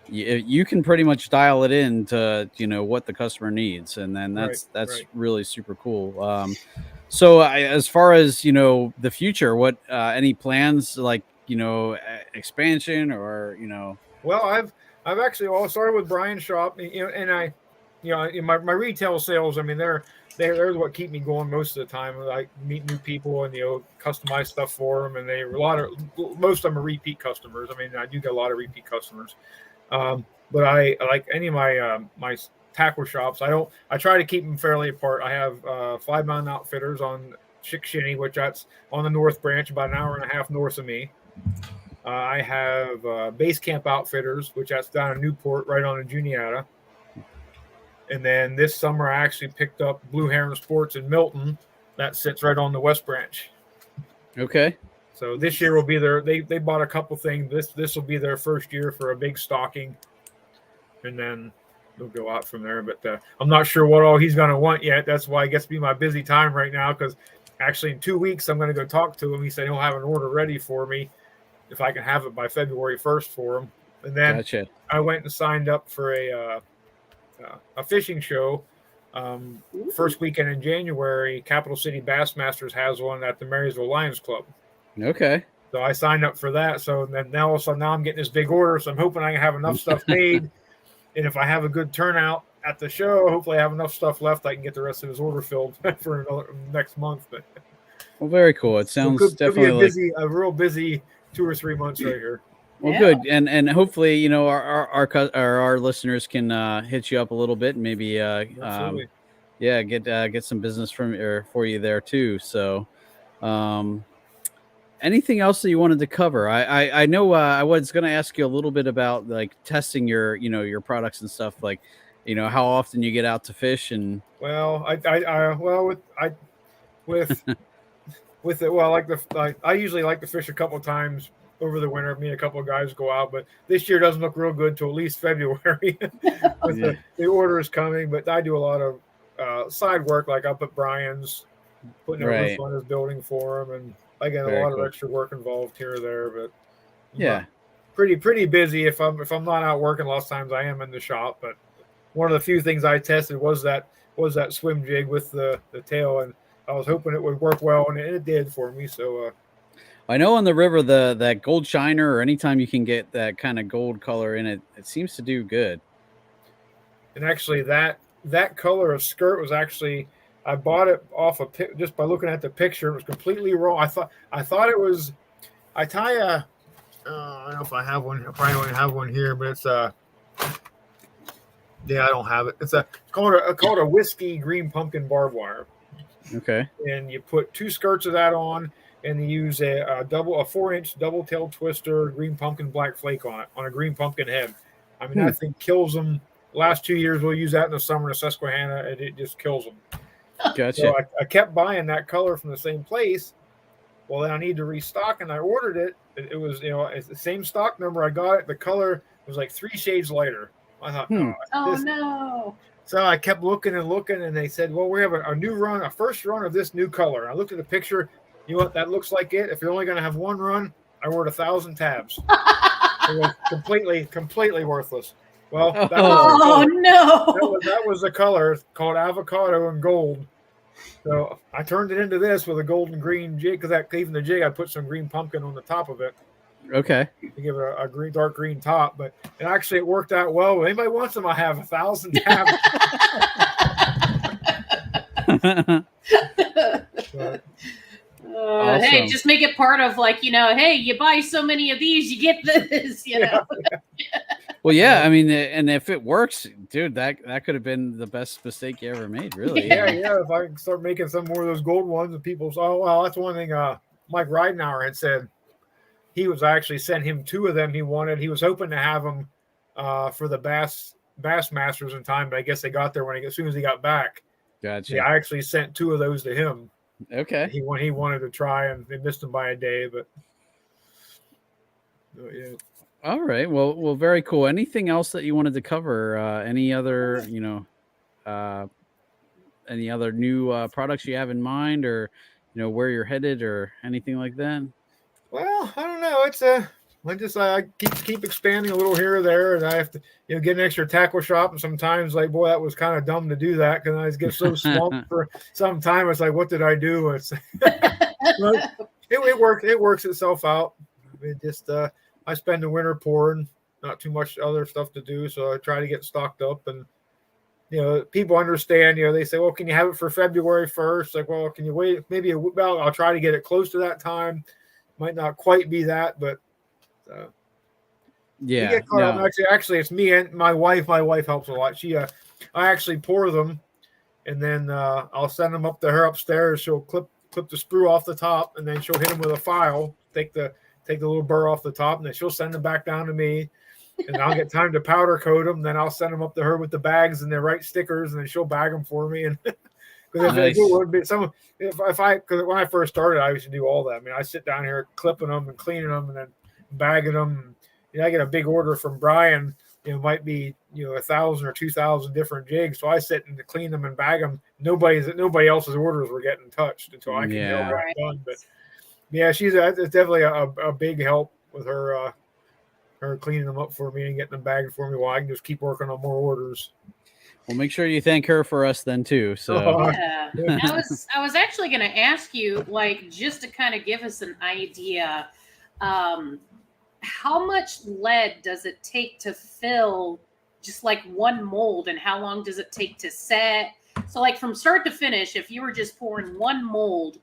You can pretty much dial it in to what the customer needs, and then that's really super cool. So as far as the future, what any plans like expansion or Well, I've actually all started with Brian's shop, and I, in my retail sales. I mean, they're what keep me going most of the time. I meet new people and customize stuff for them, and most of them are repeat customers. I mean, I do get a lot of repeat customers. But I like any of my tackle shops. I try to keep them fairly apart. I have 5 Mountain Outfitters on Susquehanna, which that's on the North Branch, about an hour and a half north of me. I have Base Camp Outfitters, which that's down in Newport, right on the Juniata. And then this summer, I actually picked up Blue Heron Sports in Milton. That sits right on the West Branch. Okay. So this year will be they bought a couple things. This will be their first year for a big stocking, and then they'll go out from there. But I'm not sure what all he's going to want yet. That's why it gets to be my busy time right now, because actually in 2 weeks I'm going to go talk to him. He said he'll have an order ready for me if I can have it by February 1st for him. And then gotcha. I went and signed up for a fishing show. First weekend in January, Capital City Bassmasters has one at the Marysville Lions Club. Okay. So I signed up for that. So then now I'm getting this big order. So I'm hoping I can have enough stuff made. And if I have a good turnout at the show, hopefully I have enough stuff left. I can get the rest of his order filled for next month. But well, very cool. It sounds definitely be a real busy 2 or 3 months right here. Well, good, and hopefully our listeners can hit you up a little bit and maybe get some business for you there too. So, anything else that you wanted to cover? I know I was going to ask you a little bit about like testing your products and stuff, like how often you get out to fish. And well, I usually like to fish a couple times over the winter. Me and a couple of guys go out, but this year doesn't look real good till at least February. The order is coming, but I do a lot of side work, like up at Brian's, putting a roof on his building for him, and I get a lot of extra work involved here or there. But yeah, pretty busy. If I'm not out working, lots of times I am in the shop. But one of the few things I tested was that swim jig with the tail, and I was hoping it would work well, and it did for me. So I know on the river, that gold shiner, or anytime you can get that kind of gold color in it, it seems to do good. And actually, that color of skirt was actually, I bought it off just by looking at the picture. It was completely wrong. I thought it was. I don't know if I have one. I probably don't have one here, but it's yeah, I don't have it. It's called a whiskey green pumpkin barbed wire. Okay. And you put 2 skirts of that on, and you use a 4-inch double tail twister green pumpkin black flake on it, on a green pumpkin head. I mean, that thing kills them. The last 2 years, we'll use that in the summer in Susquehanna, and it just kills them. Gotcha. So I kept buying that color from the same place. Well, then I need to restock, and I ordered it. It was, it's the same stock number. I got it. The color was like 3 shades lighter. I thought, no. So I kept looking, and they said, well, we have a new run, a first run of this new color. I looked at the picture. You know what? That looks like it. If you're only going to have one run, I ordered 1,000 tabs. It was completely worthless. Well, that was no. that was a color called avocado and gold. So I turned it into this with a golden green jig because even the jig I put some green pumpkin on the top of it. Okay. To give it a green, dark green top, but it worked out well. If anybody wants them, I have 1,000 tabs. But, Awesome. Hey, just make it part of like, hey, you buy so many of these, you get this, know. Well, yeah, I mean, and if it works, dude, that could have been the best mistake you ever made, really. Yeah. If I can start making some more of those gold ones, and people say, "Oh, well, that's one thing." Mike Ridenauer had said he was actually sent him 2 of them. He was hoping to have them for the Bass Masters in time, but I guess they got there as soon as he got back. Gotcha. Yeah, I actually sent 2 of those to him. Okay. He wanted to try, and they missed him by a day, but yeah. All right. Well, very cool. Anything else that you wanted to cover? Any other, any other new products you have in mind, or where you're headed, or anything like that? Well, I don't know. It's I keep expanding a little here or there, and I have to get an extra tackle shop. And sometimes, like, boy, that was kind of dumb to do that because I get so swamped for some time. It's like, what did I do? It's it works. It works itself out. It just I spend the winter pouring, not too much other stuff to do, so I try to get stocked up. And people understand. They say, well, can you have it for February 1st? Like, well, can you wait? Maybe I'll try to get it close to that time. Might not quite be that, but yeah. No. Actually, it's me and my wife. My wife helps a lot. I actually pour them, and then I'll send them up to her upstairs. She'll clip the sprue off the top, and then she'll hit them with a file. Take the little burr off the top, and then she'll send them back down to me, and I'll get time to powder coat them. Then I'll send them up to her with the bags and the right stickers, and then she'll bag them for me. And because when I first started, I used to do all that. I mean, I sit down here clipping them and cleaning them, and then bagging them. I get a big order from Brian. Might be 1,000 or 2,000 different jigs. So I sit and clean them and bag them. Nobody else's orders were getting touched until I could get all that done. But yeah, it's definitely a big help with her cleaning them up for me and getting them bagged for me while I can just keep working on more orders. Well, make sure you thank her for us then too. So yeah. I was actually going to ask you, like, just to kind of give us an idea, how much lead does it take to fill just like one mold, and how long does it take to set? So, like, from start to finish, if you were just pouring one mold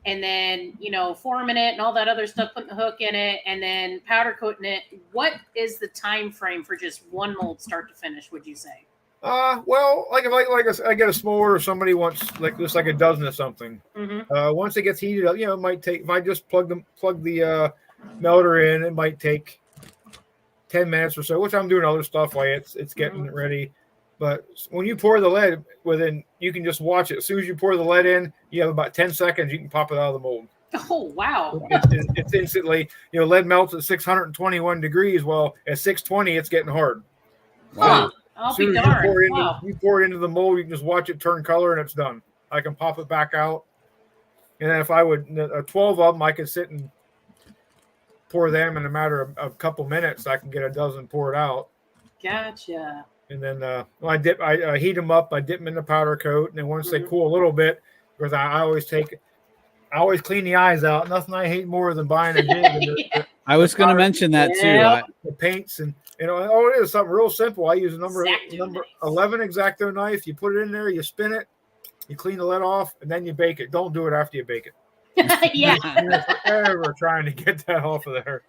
and then forming it and all that other stuff, putting the hook in it and then powder coating it, what is the time frame for just one mold start to finish, would you say? Well, like if I get a small order, somebody wants like a dozen of something. Mm-hmm. Once it gets heated up, it might take. If I just plug the melter in, it might take 10 minutes or so. Which I'm doing other stuff while it's getting ready. But when you pour the lead, you can just watch it. As soon as you pour the lead in, you have about 10 seconds. You can pop it out of the mold. Oh wow! It's instantly. Lead melts at 621 degrees. Well, at 620, it's getting hard. Wow. I'll be darned. You pour it into the mold, you can just watch it turn color, and it's done. I can pop it back out. And then if I would, 12 of them, I could sit and pour them in a matter of a couple minutes. I can get a dozen poured out. Gotcha. And then I heat them up. I dip them in the powder coat, and then once they cool a little bit, because I always clean the eyes out. Nothing I hate more than buying a jig. I was going to mention that too. The paints and it is something real simple. I use a number 11 X-Acto knife. You put it in there, you spin it, you clean the lead off, and then you bake it. Don't do it after you bake it. Yeah. Forever trying to get that off of there.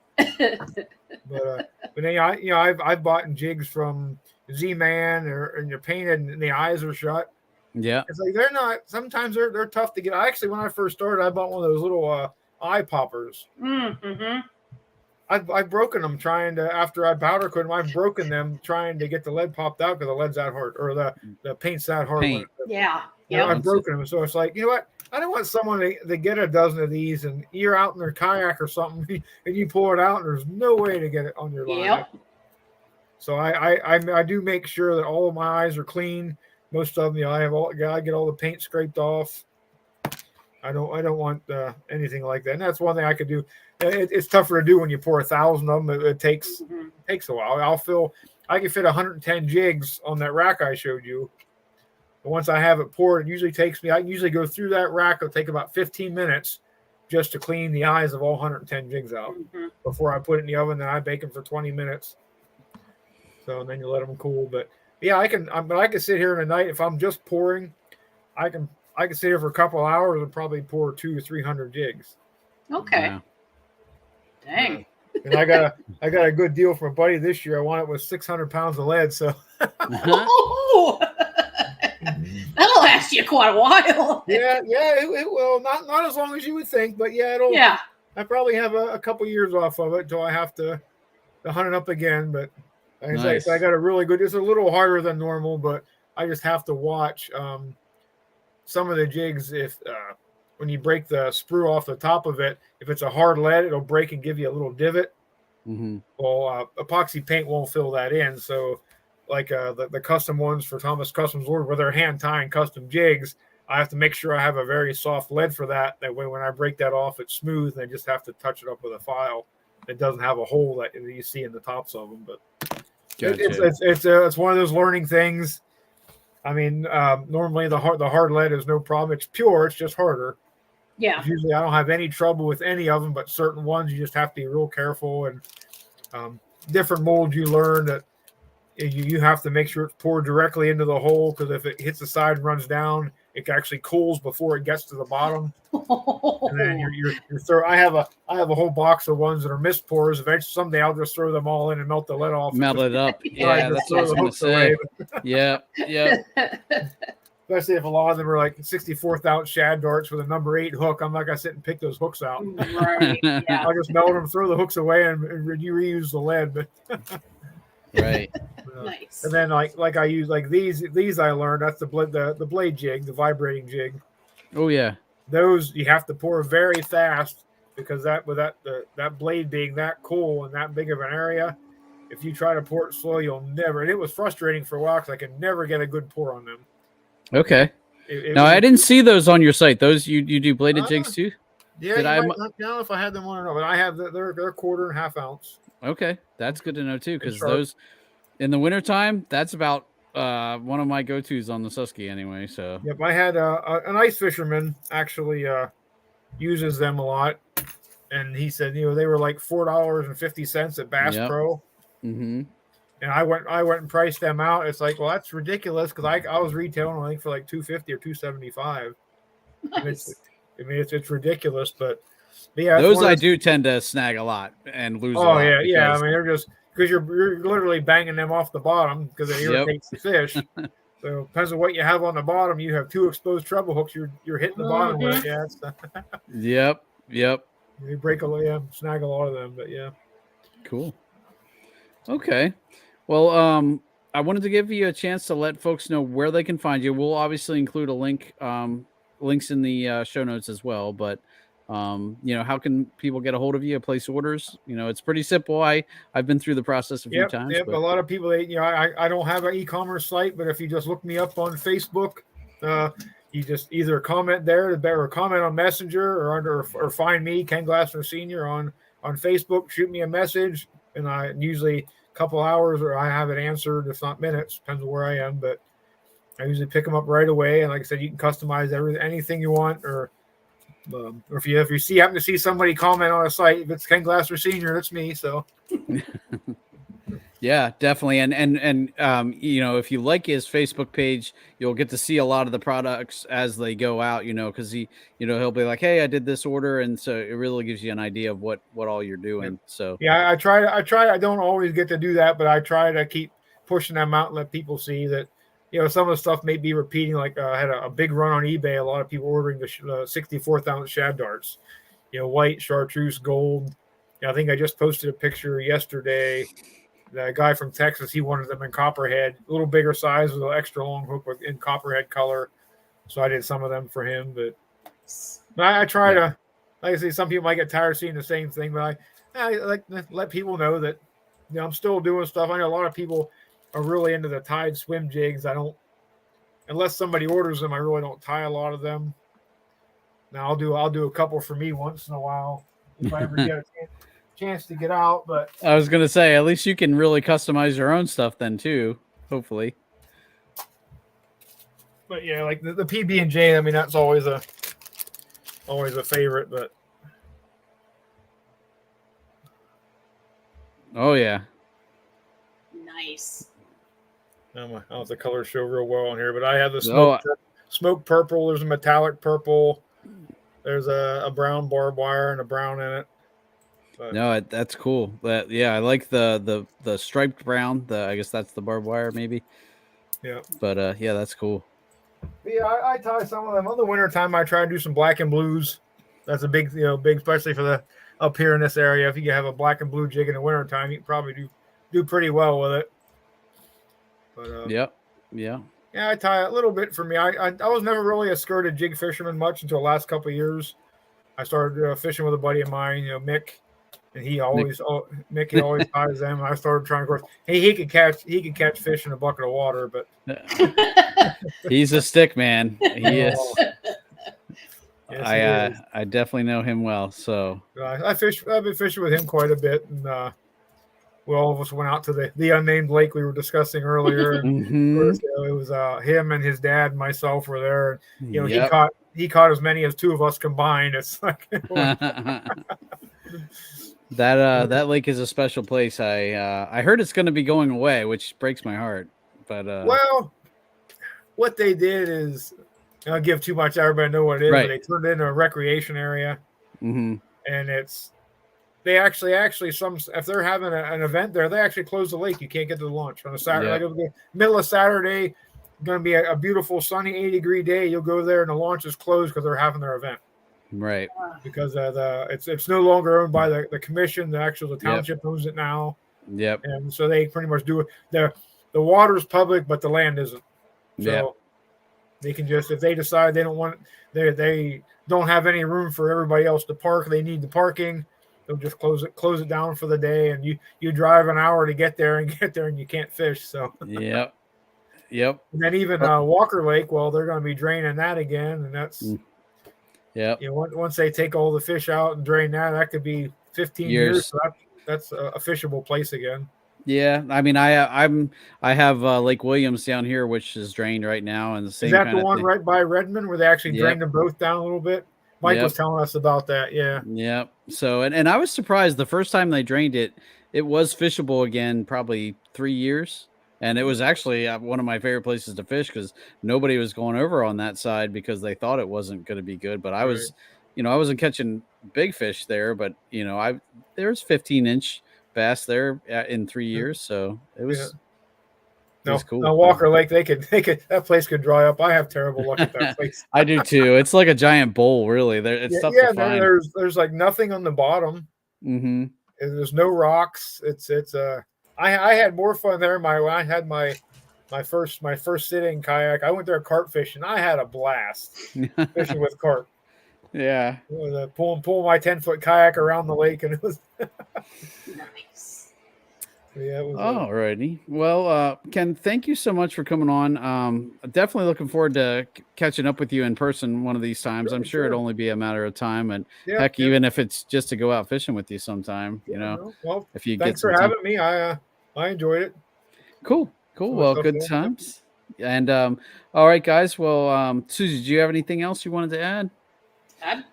But then I've bought jigs from Z-Man, and you're painted and the eyes are shut. Yeah, it's like sometimes they're tough to get. When I first started, I bought one of those little eye poppers. Mm-hmm. I've broken them after I powder coated them. I've broken them trying to get the lead popped out because the lead's that hard, or the paint's that hard. Yeah. I've broken them. So it's like, what? I don't want someone to get a dozen of these and you're out in their kayak or something and you pull it out and there's no way to get it on your line. Yep. So I do make sure that all of my eyes are clean. Most of them, I get all the paint scraped off. I don't want anything like that. And that's one thing I could do. It's tougher to do when you pour 1,000 of them. It takes a while. I can fit 110 jigs on that rack I showed you. But once I have it poured, it usually takes me, I usually go through that rack. It'll take about 15 minutes just to clean the eyes of all 110 jigs out before I put it in the oven. Then I bake them for 20 minutes. So, and then you let them cool. But yeah, I can sit here in the night. If I'm just pouring, I can sit here for a couple hours and probably pour 200 to 300 jigs. Okay. Wow. Dang. And I got a good deal from a buddy this year. I won it with 600 pounds of lead. So Oh, that'll last you quite a while. yeah, it will. Not as long as you would think, but yeah, it'll. Yeah. I probably have a couple years off of it until I have to hunt it up again. But like I say, I got a really good. It's a little harder than normal, but I just have to watch some of the jigs. If when you break the sprue off the top of it, if it's a hard lead, it'll break and give you a little divot. Mm-hmm. Well, epoxy paint won't fill that in. So, like the custom ones for Thomas Customs order, where they're hand tying custom jigs, I have to make sure I have a very soft lead for that. That way, when I break that off, it's smooth, and I just have to touch it up with a file. It doesn't have a hole that you see in the tops of them. But Gotcha. it's one of those learning things. I mean, normally the hard lead is no problem. It's pure. It's just harder. Yeah. Usually, I don't have any trouble with any of them, but certain ones you just have to be real careful. And different molds, you learn that you have to make sure it's poured directly into the hole, because if it hits the side and runs down, it actually cools before it gets to the bottom. And then you're throw. I have a whole box of ones that are mist pours. Eventually, someday I'll just throw them all in and melt the lead off. Melt it up. Yeah, That's what I was going to say. Yeah. Especially if a lot of them are like 64th ounce shad darts with a number 8 hook. I'm not going to sit and pick those hooks out. Right. Yeah. I'll just melt them, throw the hooks away, and you reuse the lead. But Right. Nice. And then like I use like these I learned. That's the blade jig, the vibrating jig. Oh yeah. Those you have to pour very fast, because that blade being that cool and that big of an area, if you try to pour it slow, you'll never. And it was frustrating for a while because I could never get a good pour on them. Okay. Now I didn't see those on your site. Those you do bladed jigs too? Yeah. I don't know if I had them on or not, but I have they're 1/4 and 1/2 ounce. Okay, that's good to know too, because those in the wintertime, that's about one of my go-tos on the Susky anyway. So yep, I had an ice fisherman actually uses them a lot, and he said they were like $4.50 at Bass Pro. Mm-hmm. And I went and priced them out. It's like, well, that's ridiculous, because I was retailing I think for like $250 or $275. Nice. It's ridiculous, but yeah, those I do tend to snag a lot and lose. Oh yeah. I mean, they're just because you're literally banging them off the bottom because it irritates the fish. So depends on what you have on the bottom. You have 2 exposed treble hooks. You're hitting the bottom with it. Yeah. Yep. You break snag a lot of them, but yeah. Cool. Okay. Well, I wanted to give you a chance to let folks know where they can find you. We'll obviously include a link, links in the show notes as well. But how can people get a hold of you, place orders? It's pretty simple. I've been through the process a few times. But a lot of people, I don't have an e-commerce site, but if you just look me up on Facebook, you just either comment there, or comment on Messenger, or find me, Ken Glassner Sr. on Facebook. Shoot me a message, and I usually a couple hours, or I have it answered, if not minutes, depends on where I am. But I usually pick them up right away. And like I said, you can customize anything you want, or if you happen to see somebody comment on a site, if it's Ken Glassner Sr., that's me. So yeah, definitely. And if you like his Facebook page, you'll get to see a lot of the products as they go out, because he'll be like, hey, I did this order. And so it really gives you an idea of what all you're doing. So yeah, I try. I don't always get to do that, but I try to keep pushing them out and let people see that, some of the stuff may be repeating. Like I had a big run on eBay. A lot of people ordering the 64th ounce shad darts, white, chartreuse, gold. I think I just posted a picture yesterday. The guy from Texas, he wanted them in copperhead, a little bigger size with an extra long hook in copperhead color. So I did some of them for him. But I try to, like I say, some people might get tired of seeing the same thing, but I like to let people know that, I'm still doing stuff. I know a lot of people are really into the tied swim jigs. I don't, unless somebody orders them, I really don't tie a lot of them. Now I'll do a couple for me once in a while if I ever get a chance to get out. But I was gonna say, at least you can really customize your own stuff then too, hopefully. But yeah, like the PB&J, I mean, that's always a favorite. But oh yeah, Nice. I don't know if the colors show real well on here, but I have the Oh, smoke purple. There's a metallic purple. There's a brown barbed wire and a brown in it. But, no, that's cool. Yeah, I like the striped brown. I guess that's the barbed wire, maybe. yeah. But yeah, that's cool. But yeah, I tie some of them. On the winter time, I try to do some black and blues. That's a big, especially for the up here in this area. If you have a black and blue jig in the winter time, you can probably do pretty well with it. But yeah. Yeah, I tie a little bit for me. I was never really a skirted jig fisherman much until the last couple of years. I started fishing with a buddy of mine, Mick, and he always ties them. I started trying to. He could catch fish in a bucket of water, but he's a stick man. He is. Yes, I definitely know him well. So I've been fishing with him quite a bit, and we all of us went out to the unnamed lake we were discussing earlier. And of course, it was him and his dad and myself were there. And, he caught as many as two of us combined. It's like that lake is a special place. I heard it's going to be going away, which breaks my heart. But well, what they did is, I'll give too much. Everybody know what it is. Right. But they turned it into a recreation area, and they actually if they're having an event there, they actually close the lake. You can't get to the launch on a Saturday. Like middle of Saturday, going to be a beautiful sunny 80-degree day. You'll go there and the launch is closed because they're having their event. Right. Because it's no longer owned by the commission. The township owns it now. Yep. And so they pretty much do it. The water's public, but the land isn't. So they can just, if they decide they don't want, they don't have any room for everybody else to park, they need the parking, they'll just close it down for the day, and you drive an hour to get there and you can't fish. So Yep. And then even Walker Lake, well, they're going to be draining that again, and that's once they take all the fish out and drain that could be 15 years. So that's a fishable place again. Yeah, I mean, I have Lake Williams down here, which is drained right now, and the same. Is that the one right by Redmond where they actually drained them both down a little bit? Mike was telling us about that. Yeah. Yep. So and I was surprised the first time they drained it, it was fishable again, probably 3 years, and it was actually one of my favorite places to fish because nobody was going over on that side because they thought it wasn't going to be good. But I was, I wasn't catching big fish there, but there's 15-inch bass there in 3 years, so it was. It was cool. Now Walker Lake, they could that place could dry up. I have terrible luck at that place. I do too. It's like a giant bowl, really. It's tough to find. There's like nothing on the bottom. Mm-hmm. There's no rocks. I had more fun there. When I had my first sitting kayak, I went there carp fishing. I had a blast fishing with carp. Yeah. It was pulling my 10-foot kayak around the lake, and it was nice. Yeah, it was. Alrighty. Well, Ken, thank you so much for coming on. Definitely looking forward to catching up with you in person one of these times. I'm sure it'll only be a matter of time, and heck, even if it's just to go out fishing with you sometime, Well, if you thanks get for having me. I enjoyed it. Cool. Well, good times. And all right, guys. Well, Susie, do you have anything else you wanted to add? I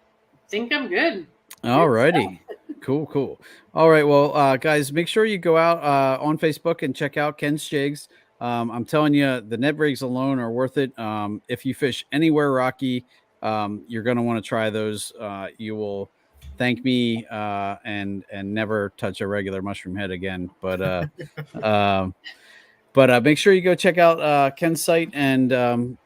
think I'm good. All righty. Cool. All right. Well, guys, make sure you go out on Facebook and check out Ken's Jigs. I'm telling you, the net rigs alone are worth it. If you fish anywhere rocky, you're going to want to try those. You will thank me and never touch a regular mushroom head again. But make sure you go check out Ken's site and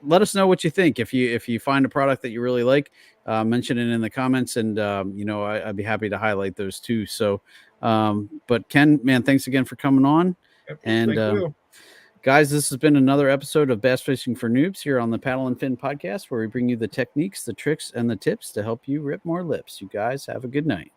let us know what you think. If you find a product that you really like, mention it in the comments, and I'd be happy to highlight those too. So, but Ken, man, thanks again for coming on. And guys, this has been another episode of Bass Fishing for Noobs here on the Paddle and Fin podcast, where we bring you the techniques, the tricks, and the tips to help you rip more lips. You guys have a good night.